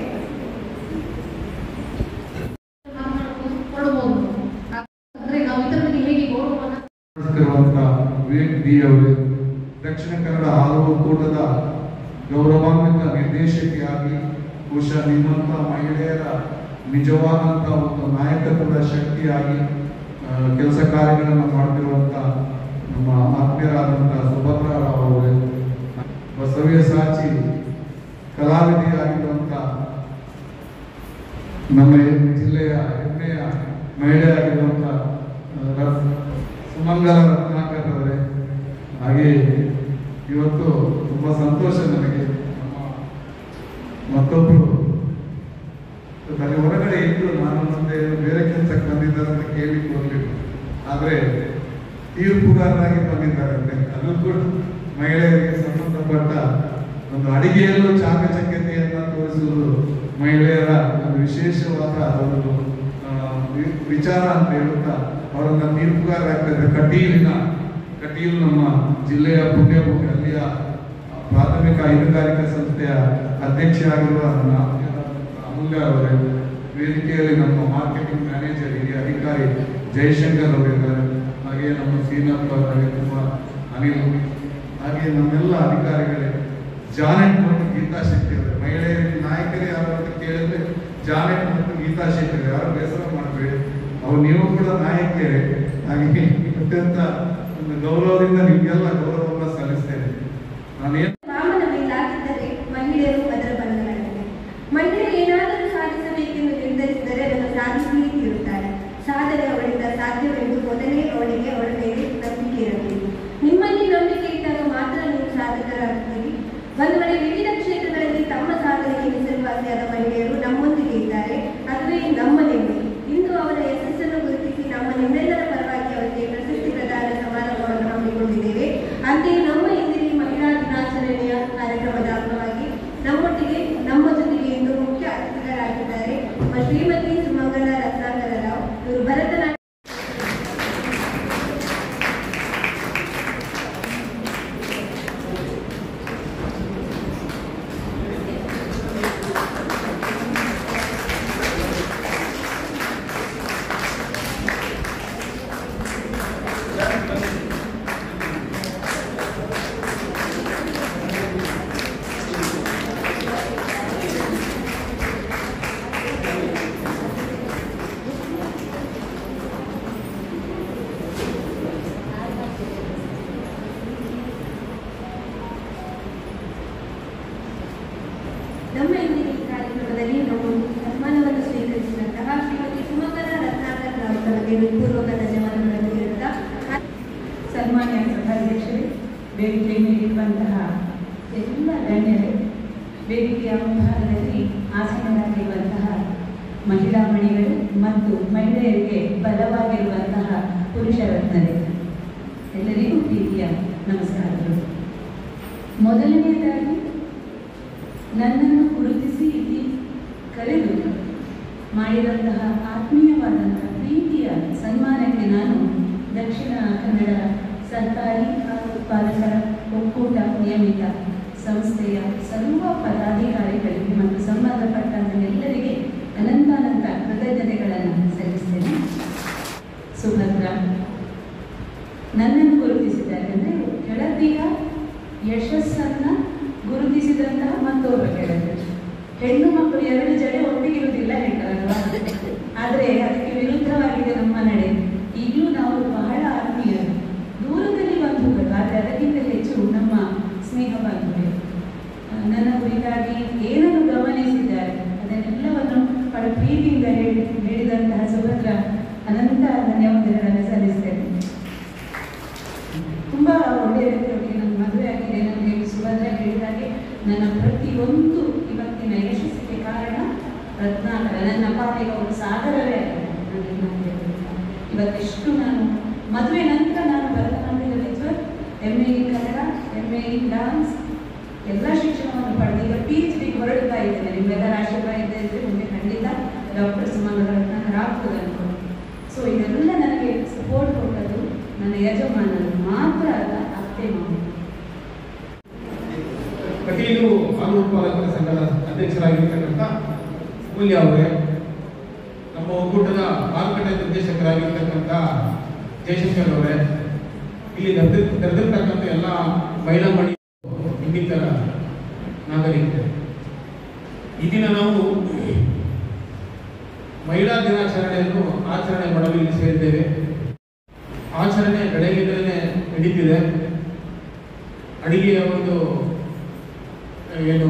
ಅಂದ್ರೆ ನಾವು ಇತರರಿಗೆ ಹೇಗೆ ಗೌರವವನ್ನು ವಿವೇಕ್ ಬಿ ಅವರು ದಕ್ಷಿಣ ಕನ್ನಡ ಹಾಲು ಒಕ್ಕೂಟದ ಗೌರವಾನ್ವಿತ ನಿರ್ದೇಶಕಿಯಾಗಿ ಬಹುಶಃ ನಿಮ್ಮಂತ ಮಹಿಳೆಯರ ನಿಜವಾದಂತ ಒಂದು ನಾಯಕತ್ವದ ಶಕ್ತಿಯಾಗಿ ಕೆಲಸ ಕಾರ್ಯಗಳನ್ನು ಮಾಡ್ತಿರುವಂತ ನಮ್ಮ ಆತ್ಮೀಯರಾದಂಥ ಸುಭದ್ರಾ ರಾವ್ ಅವರೇ, ಬಸವಿಯ ಸಾಚಿ ಕಲಾವಿದೆಯಾಗಿರುವಂತ ನಮ್ಮ ಜಿಲ್ಲೆಯ ಹೆಮ್ಮೆಯ ಮಹಿಳೆಯಾಗಿರುವಂತ ಸುಮಂಗಲ ರತ್ನಾಕರ್ ಅವರೇ, ಹಾಗೆ ಇವತ್ತು ತುಂಬಾ ಸಂತೋಷ ನನಗೆ. ಮತ್ತೊಬ್ರು ಅಲ್ಲಿ ಹೊರಗಡೆ ಇದ್ದು ನಾನು ಮತ್ತೆ ಬೇರೆ ಕೆಲಸಕ್ಕೆ ಬಂದಿದ್ದಾರೆ ಅಂತ ಕೇಳಿ ಹೋಗ್ಲಿಲ್ಲ, ಆದ್ರೆ ತೀರ್ಪುಗಾರರಾಗಿ ಬಂದಿದ್ದಾರಂತೆ. ಅದು ಕೂಡ ಮಹಿಳೆಯರಿಗೆ ಸಂಬಂಧಪಟ್ಟ ಒಂದು ಅಡಿಗೆಯಲ್ಲೂ ಚಾಕಚಕ್ಯತೆಯನ್ನ ತೋರಿಸುವುದು ಮಹಿಳೆಯರ ಒಂದು ವಿಶೇಷವಾದ ಒಂದು ವಿಚಾರ ಅಂತ ಹೇಳುತ್ತಾ ಅವರನ್ನ ತೀರ್ಪುಗಾರರಾಗ್ತಾರೆ. ಕಟೀಲ್ ನಮ್ಮ ಜಿಲ್ಲೆಯ ಪುಣ್ಯಭೂಮಿ, ಅಲ್ಲಿಯ ಪ್ರಾಥಮಿಕ ಹೈನುಗಾರಿಕಾ ಸಂಸ್ಥೆಯ ಅಧ್ಯಕ್ಷ ಆಗಿರುವ ಅಮೂಲ್ಯ ಅವರೇ, ವೇದಿಕೆಯಲ್ಲಿ ನಮ್ಮ ಮಾರ್ಕೆಟಿಂಗ್ ಮ್ಯಾನೇಜರ್ ಹಿರಿಯ ಅಧಿಕಾರಿ ಜಯಶಂಕರ್ ಅವರಿದ್ದಾರೆ, ಹಾಗೆ ನಮ್ಮ ಶ್ರೀನಾಥ್ ರವಿಕುಮಾರ್, ಅನಿಲ್, ಹಾಗೆ ನಮ್ಮೆಲ್ಲ ಅಧಿಕಾರಿಗಳೇ, ಜಾನೆಟ್ ಮತ್ತು ಗೀತಾ ಶೆಟ್ಟಿ ಅವರು. ಮಹಿಳೆಯರ ನಾಯಕರೇ ಯಾರು ಅಂತ ಕೇಳಿದ್ರೆ ಜಾನೆಟ್ ಮತ್ತು ಗೀತಾ ಶೆಟ್ಟಿ ಯಾರು ಬೇಸರ ಮಾಡಬೇಡಿ, ಅವ್ರು ನೀವು ಕೂಡ ನಾಯಕಿಯರೇ. ಹಾಗೆ ಅತ್ಯಂತ ಒಂದು ಗೌರವದಿಂದ ನಿಮಗೆಲ್ಲ ಗೌರವವನ್ನು ಸಲ್ಲಿಸ್ತೇನೆ. ನಾನೇನು ವಾಮನ ಮೇಲಾಗಿದ್ದರೆ ಮಹಿಳೆಯರು ಅದರ ಬಲಗಳಾಗಿವೆ. ಮಹಿಳೆ ಏನಾದರೂ ಸಾಧಿಸಬೇಕೆಂದು ನಿರ್ಧರಿಸಿದರೆ ಅದನ್ನು ಸಾಧಿಸಿಯೇ ತೀರುತ್ತಾರೆ. ಸಾಧನೆ ಅವಳಿಂದ ಸಾಧ್ಯವೆಂದು ಮೊದಲೇ ಅವಳಿಗೆ ಅವಳ ಮೇಲೆ ನಂಬಿಕೆ ಇರಬೇಕು. ನಿಮ್ಮಲ್ಲಿ ನಂಬಿಕೆ ಇದ್ದಾಗ ಮಾತ್ರ ನೀವು ಸಾಧಕರಾಗ್ತೀರಿ. ಒಂದು ವೇಳೆ ವಿವಿಧ ಕ್ಷೇತ್ರಗಳಲ್ಲಿ ತಮ್ಮ ಸಾಧನೆಗೆ ಹೆಸರುವಾಸಿಯಾದ ಮಹಿಳೆಯರು ನಮ್ಮೊಂದಿಗೆ ಇದ್ದಾರೆ. ಅದುವೇ ನಮ್ಮ ನೆಮ್ಮದಿ. ಇಂದು ಅವರ ಯಶಸ್ಸನ್ನು ಗುರುತಿಸಿ ನಮ್ಮ ನಿಮ್ಮೆಲ್ಲರ ಪರವಾಗಿ ಅವರಿಗೆ ಪ್ರಶಸ್ತಿ ಪ್ರದಾನ ಸಮಾರಂಭವನ್ನು ಹಮ್ಮಿಕೊಂಡಿದ್ದೇವೆ. ಅಂತೆಯೇ ನಮ್ಮ ಇಂದಿನ ಮಹಿಳಾ ದಿನಾಚರಣೆಯ ಕಾರ್ಯಕ್ರಮದ ಅಂಗವಾಗಿ ನಮ್ಮೊಟ್ಟಿಗೆ ನಮ್ಮ ಜೊತೆಗೆ ಇಂದು ಮುಖ್ಯ ಅತಿಥಿಗಳಾಗಿದ್ದಾರೆ ಶ್ರೀಮತಿ ಸುಮಂಗಲ ರತ್ನಾಕರ ರಾವ್. ಇವರು ಭರತನಾಟ್ಯ ನಮ್ಮ ಇಂದಿನ ಈ ಕಾರ್ಯಕ್ರಮದಲ್ಲಿ ನಾವು ಸನ್ಮಾನವನ್ನು ಸ್ವೀಕರಿಸಿದಂತಹ ಶ್ರೀಮತಿ ಸುಮಂಗಲ ರತ್ನಾಕರ್ ರಾವ್ ಅವರಿಗೆ ಪೂರ್ವಕ ಧನ್ಯವಾದಗಳನ್ನು ಹೇಳುತ್ತಾ, ಸನ್ಮಾನ್ಯ ಸಭಾಧ್ಯಕ್ಷರೇ, ವೇದಿಕೆ ಮೇಲಿರುವಂತಹ ಎಲ್ಲ ಗಣ್ಯರೇ, ವೇದಿಕೆಯ ಮುಂಭಾಗದಲ್ಲಿ ಆಸೀನರಾಗಿರುವಂತಹ ಮಹಿಳಾ ಮಣಿಗಳು ಮತ್ತು ಮಹಿಳೆಯರಿಗೆ ಬಲವಾಗಿರುವಂತಹ ಪುರುಷ ರತ್ನರೇ, ಎಲ್ಲರಿಗೂ ಪ್ರೀತಿಯ ನಮಸ್ಕಾರಗಳು. ಮೊದಲನೆಯದಾಗಿ ನನ್ನನ್ನು ಗುರುತಿಸಿ ಇಲ್ಲಿ ಕರೆದು ಮಾಡಿದಂತಹ ಆತ್ಮೀಯವಾದಂತಹ ಪ್ರೀತಿಯ ಸನ್ಮಾನಕ್ಕೆ ನಾನು ದಕ್ಷಿಣ ಕನ್ನಡ ಸರ್ಕಾರಿ ಹಾಗೂ ಉತ್ಪಾದಕರ ಒಕ್ಕೂಟ ನಿಯಮಿತ ಸಂಸ್ಥೆಯ ಸರ್ವ ಪದಾಧಿಕಾರಿಗಳಿಗೆ ಮತ್ತು ಸಂಬಂಧಪಟ್ಟಂತ ಎಲ್ಲರಿಗೆ ಅನಂತಾನಂತ ಕೃತಜ್ಞತೆಗಳನ್ನು ಸಲ್ಲಿಸ್ತೇನೆ. ಸುಭದ್ರ ನನ್ನನ್ನು ಗುರುತಿಸಿದ್ದಾರೆ ಅಂದರೆ ಗೆಳತಿಯ ಯಶಸ್ಸನ್ನು ಗುರುತಿಸಿದಂತಹ ಮತ್ತೊಬ್ಬ ಗೆಳತಿ. ಹೆಣ್ಣು ಮಕ್ಕಳು 2 ಜಡೆ ಒಟ್ಟಿಗಿರುವುದಿಲ್ಲ ಹೇಳ್ತಾರಲ್ವಾ, ಆದರೆ ಅದಕ್ಕೆ ವಿರುದ್ಧವಾಗಿದೆ ನಮ್ಮ ನಡೆ. ಈಗಲೂ ನಾವು ಬಹಳ ಆತ್ಮೀಯರು, ದೂರದಲ್ಲಿ ಬಂಧುಗಳು, ಆದರೆ ಅದಕ್ಕಿಂತ ಹೆಚ್ಚು ನಮ್ಮ ಸ್ನೇಹ ಬಂಧುಗಳು. ನನ್ನ ಕುರಿತಾಗಿ ಏನನ್ನು ಗಮನಿಸಿದ್ದಾರೆ ಅದನ್ನೆಲ್ಲವನ್ನು ಬಹಳ ಪ್ರೀತಿಯಿಂದ ಹೇಳಿದಂತಹ ಸುಭದ್ರ ಅನಂತ ಧನ್ಯವಾದಗಳನ್ನು ಸಲ್ಲಿಸ್ತೇನೆ. ತುಂಬ ಒಳ್ಳೆಯ ವ್ಯಕ್ತಿಯೊಟ್ಟಿಗೆ ನನ್ನ ಮದುವೆ ಆಗಿದೆ. ನನಗೆ ಸುಭದ್ರ ಹೇಳಿದಾಗೆ ನನ್ನ ಪ್ರತಿಯೊಂದು ಇವತ್ತಿನ ಯಶಸ್ಸಿಗೆ ಕಾರಣ ರತ್ನಾಕರ, ನನ್ನ ಪಾಲಿಗೆ ಅವರು ಸಾಗರವೇ ಆಗಿದೆ. ಇವತ್ತೆಷ್ಟು ನಾನು ಮದುವೆ ನಂತರ ನಾನು ಭರತನಾಟ್ಯದ ವಿದ್ವತ್, MA ಇನ್ ಕನ್ನಡ, MA ಇನ್ ಡಾನ್ಸ್ ಎಲ್ಲ ಶಿಕ್ಷಣವನ್ನು ಪಡೆದು ಈಗ PhD ಹೊರಡ್ತಾ ಇದ್ದೇನೆ. ನಿಮ್ಮೆಲ್ಲರ ಆಶೀರ್ವಾದ ಇದ್ದರೆ ಮುಂದೆ ಖಂಡಿತ ಡಾಕ್ಟರ್ ಸುಮಂಗಲ ರತ್ನಾಕರ ಆಗ್ತದೆ ಅನ್ಕೊಂಡು. ಸೊ ಇದೆಲ್ಲ ನನಗೆ ಸಪೋರ್ಟ್ ಕೊಟ್ಟದ್ದು ನನ್ನ ಯಜಮಾನರು ಮಾತ್ರ ಅಲ್ಲ, ಅತ್ತೆ ಮಾವ. ಕಟೀಲು ಹಾಲು ಉತ್ಪಾದಕರ ಸಂಘದ ಅಧ್ಯಕ್ಷರಾಗಿರ್ತಕ್ಕಂಥ ಅಮೂಲ್ಯ ಅವರೇ, ನಮ್ಮ ಒಕ್ಕೂಟದ ಮಾರುಕಟ್ಟೆ ನಿರ್ದೇಶಕರಾಗಿರ್ತಕ್ಕಂಥ ಜಯಶಂಕರ್ ಅವರೇ, ಇಲ್ಲಿ ನೆರೆದಿರ್ತಕ್ಕಂಥ ಎಲ್ಲ ಮಹಿಳಾ ಮಣಿ ಇನ್ನಿತರ ನಾಗರಿಕರು, ಈ ದಿನ ನಾವು ಮಹಿಳಾ ದಿನಾಚರಣೆಯನ್ನು ಆಚರಣೆ ಮಾಡಲು ಇಲ್ಲಿ ಸೇರಿದ್ದೇವೆ. ಆಚರಣೆ ಬೆಳಗ್ಗೆಯಿಂದಲೇ ನಡೀತಿದೆ. ಅಡಿಗೆಯ ಒಂದು ಏನು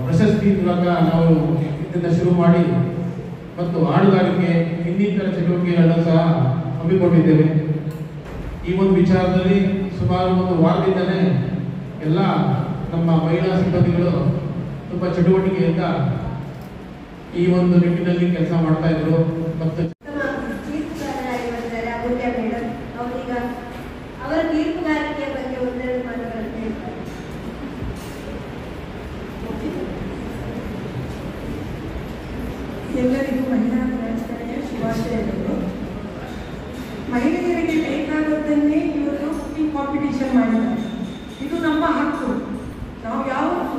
ಪ್ರಶಸ್ತಿ ಮೂಲಕ ನಾವು ಇದನ್ನ ಶುರು ಮಾಡಿ ಮತ್ತು ಹಾಡುಗಾರಿಕೆ ಇನ್ನಿತರ ಚಟುವಟಿಕೆಗಳನ್ನು ಸಹ ಹಮ್ಮಿಕೊಂಡಿದ್ದೇವೆ. ಈ ಒಂದು ವಿಚಾರದಲ್ಲಿ ಸುಮಾರು 1 ವಾರದಿಂದಲೇ ಎಲ್ಲ ನಮ್ಮ ಮಹಿಳಾ ಸಿಬ್ಬಂದಿಗಳು ತುಂಬ ಚಟುವಟಿಕೆಯಿಂದ ಈ ಒಂದು ನಿಟ್ಟಿನಲ್ಲಿ ಕೆಲಸ ಮಾಡ್ತಾ ಇದ್ರು. ಮತ್ತು ಅವರೀಗ ಅವರ ತೀರ್ಪುಗಾರಿಕೆಯ ಬಗ್ಗೆ ಒಂದೆರಡು ಮಾತುಗಳನ್ನು ಹೇಳ್ತಾರೆ. ಎಲ್ಲರಿಗೂ ಮಹಿಳಾ ದಿನಾಚರಣೆಯ ಶುಭಾಶಯಗಳು. ಮಹಿಳೆಯರಿಗೆ ಬೇಕಾದದ್ದನ್ನೇ ಇವರು ಕುಕಿಂಗ್ ಕಾಂಪಿಟಿಷನ್ ಮಾಡಿದ್ದಾರೆ. ಇದು ನಮ್ಮ ಹಕ್ಕು. ನಾವು ಯಾವತ್ತು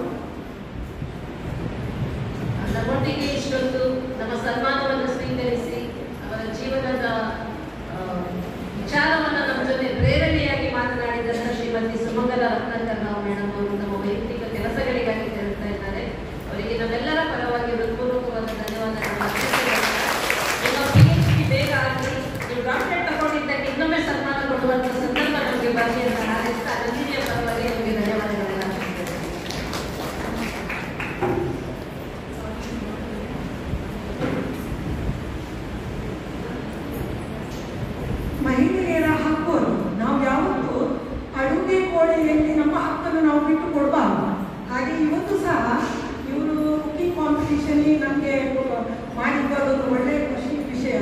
ನಮ್ಮೊಟ್ಟಿಗೆ ಇಷ್ಟೊಂದು ನಮ್ಮ ಸನ್ಮಾನವನ್ನು ಸ್ವೀಕರಿಸಿ ಅವರ ಜೀವನದ ವಿಚಾರವನ್ನು ನಮ್ಮ ಜೊತೆ ಪ್ರೇರಣೆಯಾಗಿ ಮಾತನಾಡಿದಂಥ ಶ್ರೀಮತಿ ಸುಮಂಗಲ ರತ್ನಾಕರ್ ರಾವ್ ಮೇಡಮ್ ಅವರು ನಮ್ಮ ವೈಯಕ್ತಿಕ ಕೆಲಸಗಳಿಗಾಗಿ ತೆರಳುತ್ತಾ ಇದ್ದಾರೆ. ಅವರಿಗೆ ನಮ್ಮೆಲ್ಲರ ಪರವಾಗಿ ಹೃತ್ಪೂರ್ವಕವಾದ ಧನ್ಯವಾದಗಳನ್ನು ನಿಮ್ಮ PhD ಬೇಗ ಆಗಲಿ, ನೀವು ಡಾಕ್ಟರೇಟ್ ತಗೊಂಡಿದ್ದಕ್ಕೆ ಇನ್ನೊಮ್ಮೆ ಸನ್ಮಾನ ಕೊಡುವಂಥ ಸಂದರ್ಭ ನಮಗೆ ಬರಲಿ ಅಂತ ಹಾರೈಸ್ತಾ ರಂಜಿನಿಯ ಪರವಾಗಿ ನಿಮಗೆ ಧನ್ಯವಾದಗಳನ್ನು ಅರ್ಪಿಸುತ್ತೇನೆ. ಮಹಿಳೆಯರ ಹಕ್ಕು. ನಾವು ಯಾವತ್ತೂ ಅಡುಗೆ ಕೋಣೆಯಲ್ಲಿ ನಮ್ಮ ಹಕ್ಕನ್ನು ನಾವು ಬಿಟ್ಟು ಕೊಡಬಾರ್ದು. ಹಾಗೆ ಇವತ್ತು ಸಹ ಇವರು ಕುಕಿಂಗ್ ಕಾಂಪಿಟಿಷನ್ ನಮಗೆ ಮಾಡಿದ್ದೊಂದು ಒಳ್ಳೆಯ ಖುಷಿ ವಿಷಯ.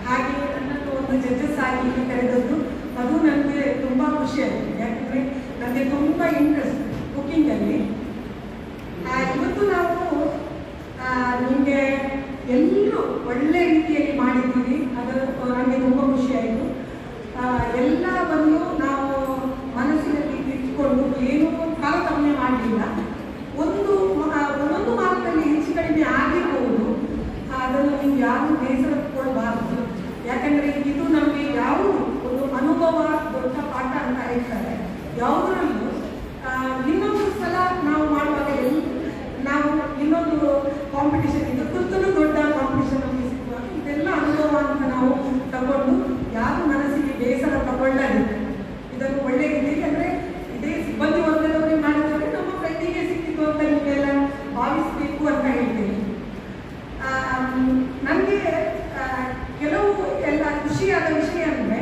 ಹಾಗೆ ನನ್ನನ್ನು ಒಂದು ಜಡ್ಜಸ್ ಆಗಿ ಇಲ್ಲಿ ಕರೆದದ್ದು ಅದು ನನಗೆ ತುಂಬ ಖುಷಿಯಾಗಿದೆ. ಯಾಕಂದರೆ ನನಗೆ ತುಂಬ ಇಂಟ್ರೆಸ್ಟ್ ಕುಕಿಂಗಲ್ಲಿ. ಇವತ್ತು ನಾವು ನಿಮಗೆ ಎಲ್ಲರೂ ಒಳ್ಳೆ ರೀತಿಯಲ್ಲಿ ಮಾಡಿದ್ದೀವಿ. ಅದು ನನಗೆ ತುಂಬ ಖುಷಿಯಾಯಿತು. ಎಲ್ಲವನ್ನು ನಾವು ಮನಸ್ಸಿನಲ್ಲಿ ಇಟ್ಕೊಂಡು ಏನೂ ತಾರತಮ್ಯ ಮಾಡಲಿಲ್ಲ. ಒಂದೊಂದು ಮಾರ್ಗದಲ್ಲಿ ಹೆಚ್ಚು ಕಡಿಮೆ ಆಗಿರ್ಬೋದು, ಅದನ್ನು ನೀವು ಯಾರು ಬೇಸರ ಕೊಡಬಾರ್ದು. ಯಾಕಂದರೆ ಇದು ನಮಗೆ ಯಾವುದು ಒಂದು ಅನುಭವ ದೊಡ್ಡ ಪಾಠ ಅಂತ ಹೇಳ್ತಾರೆ. ಯಾವುದರಲ್ಲೂ ಇನ್ನೊಂದು ಸಲ ನಾವು ಮಾಡುವಾಗ ನಾವು ಇನ್ನೊಂದು ಕಾಂಪಿಟಿಷನ್, ಇದು ತುರ್ತಲು ದೊಡ್ಡ ಕಾಂಪಿಟಿಷನ್ ನಮಗೆ ಸಿಗುವಾಗ ಇದೆಲ್ಲ ಅನುಭವ ಅಂತ ನಾವು ತಗೊಂಡು ಯಾರು ಮನಸ್ಸಿಗೆ ಬೇಸರ ತಗೊಳ್ಳದೆ ಇದನ್ನು ಒಳ್ಳೆ ರೀತಿಯಲ್ಲಿ, ಅಂದರೆ ಇದೇ ಸಿಬ್ಬಂದಿ ವರ್ಗದವರೇ ಮಾಡಿದರೆ ನಮ್ಮ ಫ್ರೆಂಡಿಗೆ ಸಿಕ್ಕಿತು ಅಂತ ನೀವೆಲ್ಲ ಭಾವಿಸಬೇಕು ಅಂತ ಹೇಳ್ತೇನೆ. ನನಗೆ ಕೆಲವು ಎಲ್ಲ ಖುಷಿಯಾದ ವಿಷಯ ಅಂದರೆ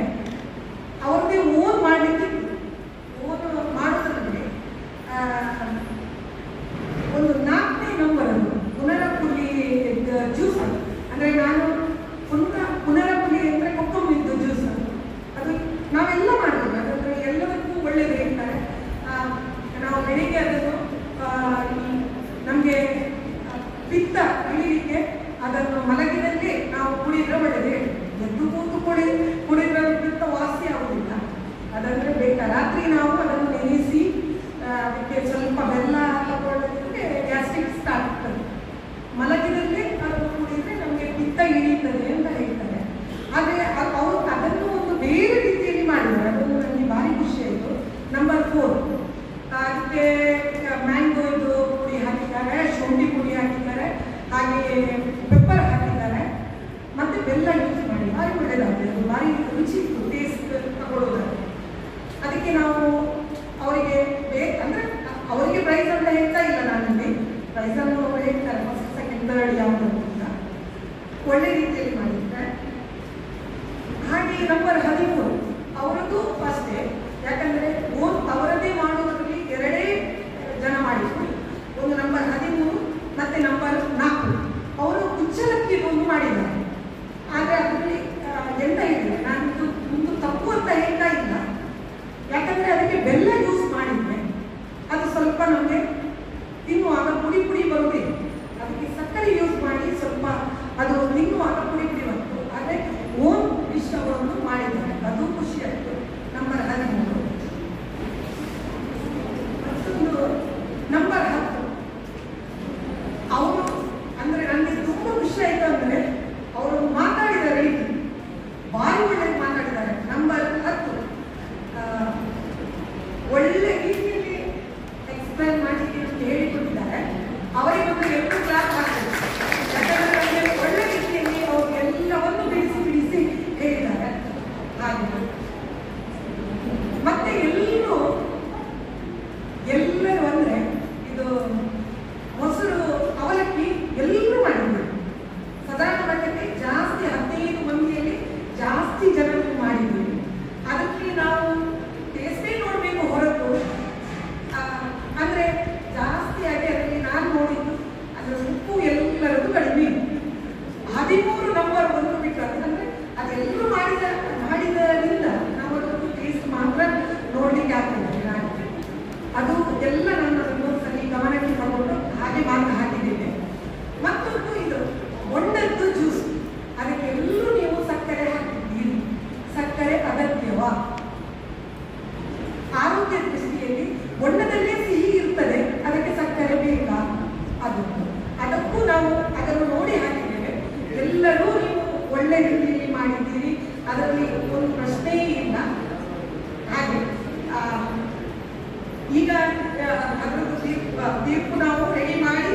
ಅವ್ರದ್ದೇ ಓನ್ ಮಾಡಲಿಕ್ಕೆ ಮಾಡೋದಂದರೆ ಒಂದು 4ನೇ ನಂಬರ್ ಪುನರಪುಲಿ ಜ್ಯೂಸ್. ಅಂದರೆ ನಾನು ಪುನರಪುಲಿ ಅಂದರೆ ಕೊಕ್ಕಂಬಿದ್ದು ಜ್ಯೂಸ್, ಅದು ನಾವೆಲ್ಲ ಮಾಡ್ತೀವಿ. ಅದಂದರೆ ಎಲ್ಲದಕ್ಕೂ ಒಳ್ಳೆಯದು ಹೇಳ್ತಾರೆ. ನಾವು ಬೆಳಿಗ್ಗೆ ಅದನ್ನು ನಮಗೆ ಪಿತ್ತ ಇಳಿಲಿಕ್ಕೆ ಅದನ್ನು ಮಲಗಿನಲ್ಲಿ ನಾವು ಕುಡಿದ್ರೆ ಒಳ್ಳೆಯದು. ಎದ್ದು ಕೂತು ಕುಡಿದ್ರೆ ಪಿತ್ತ ವಾಸಿ ಆಗುವುದಿಲ್ಲ. ಅದಂದ್ರೆ ಬೇಕಾ ರಾತ್ರಿ ನಾವು ಅದನ್ನು ನೆನೆಸಿ ಅದಕ್ಕೆ ಸ್ವಲ್ಪ ಬೆಲ್ಲ ಹಾಕಿಕೊಳ್ಳೋದಕ್ಕೆ ಗ್ಯಾಸ್ಟ್ರಿಕ್ ಸ್ಟಾರ್ಟ್ ಆಗ್ತದೆ. ಮಲಗಿದಲ್ಲಿ ಅದನ್ನು ಕುಡಿದ್ರೆ ನಮಗೆ ಪಿತ್ತ ಇಳಿಯುತ್ತದೆ ಅಂತ ಹೇಳ್ತಾರೆ. ಆದರೆ ಅವರು ಅದನ್ನು ಒಂದು ಬೇರೆ ರೀತಿಯಲ್ಲಿ ಮಾಡಿದ್ದಾರೆ. ಅದು ನನಗೆ ಭಾರಿ ಖುಷಿ ಆಯಿತು. ನಂಬರ್ 4 ಅದಕ್ಕೆ ಮ್ಯಾಂಗೋ ಇದು ಪುಡಿ ಹಾಕಿದ್ದಾರೆ, ಶುಂಠಿ ಪುಡಿ ಹಾಕಿದ್ದಾರೆ, ಹಾಗೆ ಪೆಪ್ಪರ್ ಹಾಕಿದ್ದಾರೆ, ಮತ್ತೆ ಬೆಲ್ಲ ಯೂಸ್ ಮಾಡಿ ಭಾರಿ ಒಳ್ಳೆಯದಾಗ್ತದೆ. ಅದು ಭಾರಿ ರುಚಿ ಟೇಸ್ಟ್ ತಗೊಳ್ಳೋದಾದ್ರೆ ಅದಕ್ಕೆ ನಾವು ಅವರಿಗೆ ಅಂದರೆ ಅವರಿಗೆ ಪ್ರೈಸ್ ಅಂತ ಹೇಳ್ತಾ ಇಲ್ಲ. ನಾನಲ್ಲಿ ಪ್ರೈಸನ್ನು ಅವರು ಹೇಳ್ತಾರೆ ಫಸ್ಟ್ ಸೆಕೆಂಡ್ ಥರ್ಡ್ ಯಾವುದು ಅಂತ ಒಳ್ಳೆ ರೀತಿಯಲ್ಲಿ ಮಾಡಿದ್ದಾರೆ. ಹಾಗೆ ನಂಬರ್ 13 ಅವರದ್ದು ಅಷ್ಟೇ. ಯಾಕಂದರೆ ಅವರದೇ ಮಾಡುವುದರಲ್ಲಿ 2 ಜನ ಮಾಡಿದ್ರು. ಒಂದು ನಂಬರ್ 13 ಮತ್ತೆ ನಂಬರ್ 4 ಅವರು ಕುಚ್ಚಲಕ್ಕಿಯನ್ನು ಮಾಡಿದ್ದಾರೆ. ಆದರೆ ಅದರಲ್ಲಿ ಎಂತ ಹೇಳಿದೆ ನಾನು ಒಂದು ತಪ್ಪು ಅಂತ ಹೇಳ್ತಾ ಇಲ್ಲ. ಯಾಕಂದರೆ ಅದಕ್ಕೆ ಬೆಲ್ಲ ಯೂಸ್ ಮಾಡಿದ್ರೆ ಅದು ಸ್ವಲ್ಪ ನಮಗೆ ತಿನ್ನುವಾಗ ಪುಡಿ ಪುಡಿ ಬರುವುದಿಲ್ಲ. ಅದಕ್ಕೆ ಸಕ್ಕರೆ ಯೂಸ್ ಮಾಡಿ ಸ್ವಲ್ಪ ಅದು ತಿನ್ನುವಾಗ ಪುಡಿ ಪುಡಿ ಬಂತು. ಆದರೆ ಓನ್ ಇಷ್ಟವನ್ನು ಮಾಡಿದ್ದಾರೆ, ಅದು ಖುಷಿ ಆಯಿತು. ನಂಬರ್ 13 ಮತ್ತೊಂದು ನಂಬರ್ 10 ಅವರು ಅಂದರೆ ನನಗೆ ತುಂಬ ಖುಷಿ ಆಯಿತು. ಅಂದರೆ ಅವರು ಮಾತಾಡಿದ ರೀತಿ ಭಾರಿ ಒಳ್ಳೆದು ಮಾತಾಡಿದ್ದಾರೆ. ನಂಬರ್ 10 ಒಳ್ಳೆ ರೀತಿಯಲ್ಲಿ ಎಕ್ಸ್ಪ್ಲೈನ್ ಮಾಡಲಿಕ್ಕೆ ಹೇಳಿಕೊಟ್ಟಿದ್ದಾರೆ. ಅವರಿಗೆ ಒಂದು 2 ಕ್ಲಾಸ್ ಆಗ್ತದೆ. ಯಾಕಂದರೆ ನಮಗೆ ಒಳ್ಳೆ ರೀತಿಯಲ್ಲಿ ಅವರು ಎಲ್ಲವನ್ನು ಬಿಡಿಸಿ ಬಿಡಿಸಿ ಹೇಳಿದ್ದಾರೆ. ಹಾಗೆ ಮತ್ತೆ ಎಲ್ಲರೂ ಅಂದರೆ ಇದು ಮೊಸರು ಅವಲಕ್ಕಿ ಎಲ್ಲರೂ ಮಾಡಿದ್ರು. ಸಾಧಾರಣ ಮಟ್ಟಕ್ಕೆ ಜಾಸ್ತಿ 15 ಮಂದಿಯಲ್ಲಿ ಜಾಸ್ತಿ ಜನರು ಮಾಡಿದ್ರು. ಅದಕ್ಕೆ ನಾವು ಟೇಸ್ಟೇ ನೋಡಬೇಕು ಹೊರತು ಅಂದರೆ ಜಾಸ್ತಿಯಾಗಿ ಅದರಲ್ಲಿ ನಾನು ನೋಡಿದ್ದು ಅದರ ಉಪ್ಪು ಎಲ್ಲರದ್ದು ಕಡಿಮೆ. 13 ನಂಬರ್ 1 ಬಿಟ್ಟು ಅಂದರೆ ಅದೆಲ್ಲರೂ ಮಾಡಿದರಿಂದ ನಾವು ಅದೊಂದು ಟೇಸ್ಟ್ ಮಾತ್ರ ನೋಡಲಿಕ್ಕೆ ಆಗ್ತದೆ. ಅದು ಎಲ್ಲ ನನ್ನ ಒಂದೊಂದ್ಸಲಿ ಗಮನಕ್ಕೆ ತಗೊಂಡು ಹಾಗೆ ಮಾತ್ರ ಹಾಕಿದ್ದೇವೆ. ಮತ್ತೊಂದು ಇದು ಹೊಂಡದ್ದು ಜ್ಯೂಸ್, ಅದಕ್ಕೆ ಎಲ್ಲರೂ ನೀವು ಸಕ್ಕರೆ ಹಾಕಿದ್ದೀರಿ. ಸಕ್ಕರೆ ಅಗತ್ಯವಾ? ಆರೋಗ್ಯ ದೃಷ್ಟಿಯಲ್ಲಿ ಹೊಂಡದಲ್ಲೇ ಸಿಹಿ ಇರ್ತದೆ, ಅದಕ್ಕೆ ಸಕ್ಕರೆ ಬೇಕಾ? ಅದಕ್ಕೂ ನಾವು ಅದನ್ನು ನೋಡಿ ಹಾಕಿದ್ದೇವೆ. ಎಲ್ಲರೂ ನೀವು ಒಳ್ಳೆ ರೀತಿಯಲ್ಲಿ ಮಾಡಿದ್ದೀರಿ, ಅದರಲ್ಲಿ ಒಂದು ಪ್ರಶ್ನೆಯೇ ಇಲ್ಲ. ಹಾಗೆ ಈಗ ಅದರದ್ದು ತೀರ್ಪು ನಾವು ರೆಡಿ ಮಾಡಿ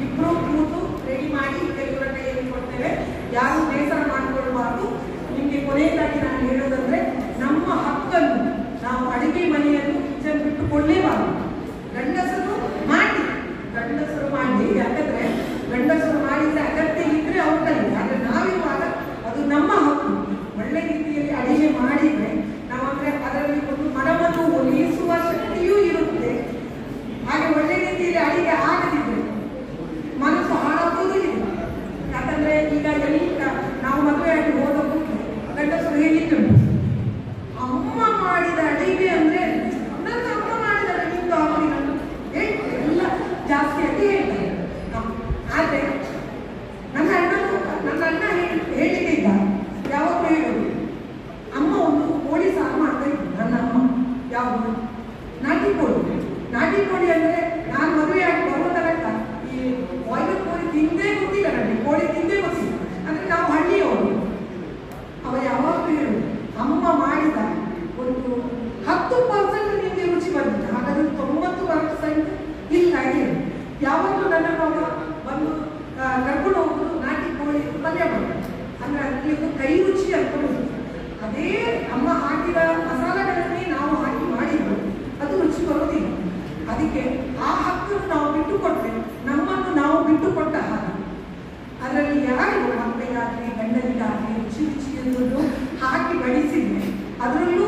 ಇಬ್ರು ಕೂತು ರೆಡಿ ಮಾಡಿ ಕೆಲವರ ಕೈಯಲ್ಲಿ ಕೊಡ್ತೇವೆ. ಯಾರು ಬೇಸರ ಮಾಡಿಕೊಳ್ಳಬಾರ್ದು. ನಿಮಗೆ ಕೊನೆಯದಾಗಿ ನಾನು ಹೇಳೋದಂದ್ರೆ ನಮ್ಮ ಹಕ್ಕನ್ನು ನಾವು ಅಡುಗೆ ಮನೆಯನ್ನು ಕಿಚನ್ ಬಿಟ್ಟುಕೊಳ್ಳೇಬಾರದು. ಗಂಡಸರು ಮಾಡಿ ಯಾಕಂದ್ರೆ ಗಂಡಸರು ಮಾಡಿದ್ರೆ ಅಗತ್ಯ ಇದ್ರೆ ಅವ್ರ ಕೈಲಿ. ಆದರೆ ನಾವಿರುವಾಗ ಅದು ನಮ್ಮ ಹಕ್ಕು. ಒಳ್ಳೆ ರೀತಿಯಲ್ಲಿ ಅಡಿಗೆ ಮಾಡಿದ್ರೆ ನಾವಂದ್ರೆ ಅದರಲ್ಲಿ ಒಂದು ಮನವನ್ನು ಒಲಿಸುವ ಶಕ್ತಿಯೂ ಇರುತ್ತೆ. ಹಾಗೆ ಒಳ್ಳೆ ರೀತಿಯಲ್ಲಿ ಅಡಿಗೆ ಆಗದಿದ್ರೆ ಮನಸ್ಸು ಹಾಳಾಗುವುದೂ ಇಲ್ಲ. ಯಾಕಂದ್ರೆ ಈಗ ನಾವು ಮದುವೆಯಾಗಿ ಹೋದ ಗಂಡಸರು ಹೇಳಿಕ್ಕೆ ಅಮ್ಮ ಮಾಡಿದ ಅಡಿಗೆ ಅಂದ್ರೆ ನನ್ನ ಅಮ್ಮ ಮಾಡಿದ ಅಡಿಗೆ ಆಗೋದಿಲ್ಲ ಎಲ್ಲ ಜಾಸ್ತಿಯಾಗಿ ಹೇಳ್ತಾರೆ. ಆದರೆ ನನ್ನ ಅಣ್ಣ ಹೇಳಿದ್ದ ಯಾವತ್ತೂ ಹೇಳೋದು ಅಮ್ಮ ಒಂದು ಕೋಳಿ ಸಾರು ಮಾಡ್ತಾ ಇತ್ತು. ನನ್ನ ಅಮ್ಮ ಯಾವುದು ನಾಟಿ ಕೋಳಿ ಅಂದ್ರೆ ನಾನು ಮದುವೆಯಾಗಿ ಬರುವ ತನಕ ಈ ಬಾಯ್ಲರ್ ಕೋಳಿ ತಿಂದೇ ಗೊತ್ತಿಲ್ಲ. ನನಗೆ ಕೋಳಿ ತಿಂದೇ ಗೊತ್ತಿಲ್ಲ. ಅಂದ್ರೆ ನಾವು ಹಳ್ಳಿಯವರು. ಅವ ಯಾವಾಗಲೂ ಹೇಳುದು ಅಮ್ಮ ಮಾಡಿದ ಒಂದು 10% ನಿಮಗೆ ರುಚಿ ಬಂದಿದೆ, ಹಾಗಾದ್ರೆ 90% ಇಲ್ಲ ಹೇಳಿ. ಯಾವಾಗಲೂ ನನ್ನನ್ನು ಬಂದು ಕರ್ಕೊಂಡು ಹೋಗುದು ನಾಟಿ ಕೋಳಿ ಪಲ್ಯ ಮಾಡಿ, ಅಂದ್ರೆ ಅದಕ್ಕೆ ಒಂದು ಕೈ ರುಚಿ ಅನ್ಕೊಂಡು ಅದೇ ಅಮ್ಮ ಹಾಕಿದ ಮಸಾಲೆಗಳನ್ನೇ ನಾವು ಹಾಕಿ ಮಾಡಿದ್ರು ಅದು ರುಚಿ ಬರೋದಿಲ್ಲ. ಅದಕ್ಕೆ ಆ ಹಕ್ಕನ್ನು ನಾವು ಬಿಟ್ಟುಕೊಟ್ರೆ ನಮ್ಮನ್ನು ನಾವು ಬಿಟ್ಟುಕೊಟ್ಟ ಹಾಗೆ. ಅದರಲ್ಲಿ ಯಾರು ಮಕ್ಕಳಿಗಾಗಲಿ ಗಂಡನಿಗಾಗಲಿ ರುಚಿ ರುಚಿ ಎನ್ನುವುದು ಹಾಕಿ ಬಡಿಸಿದ್ರೆ ಅದರಲ್ಲೂ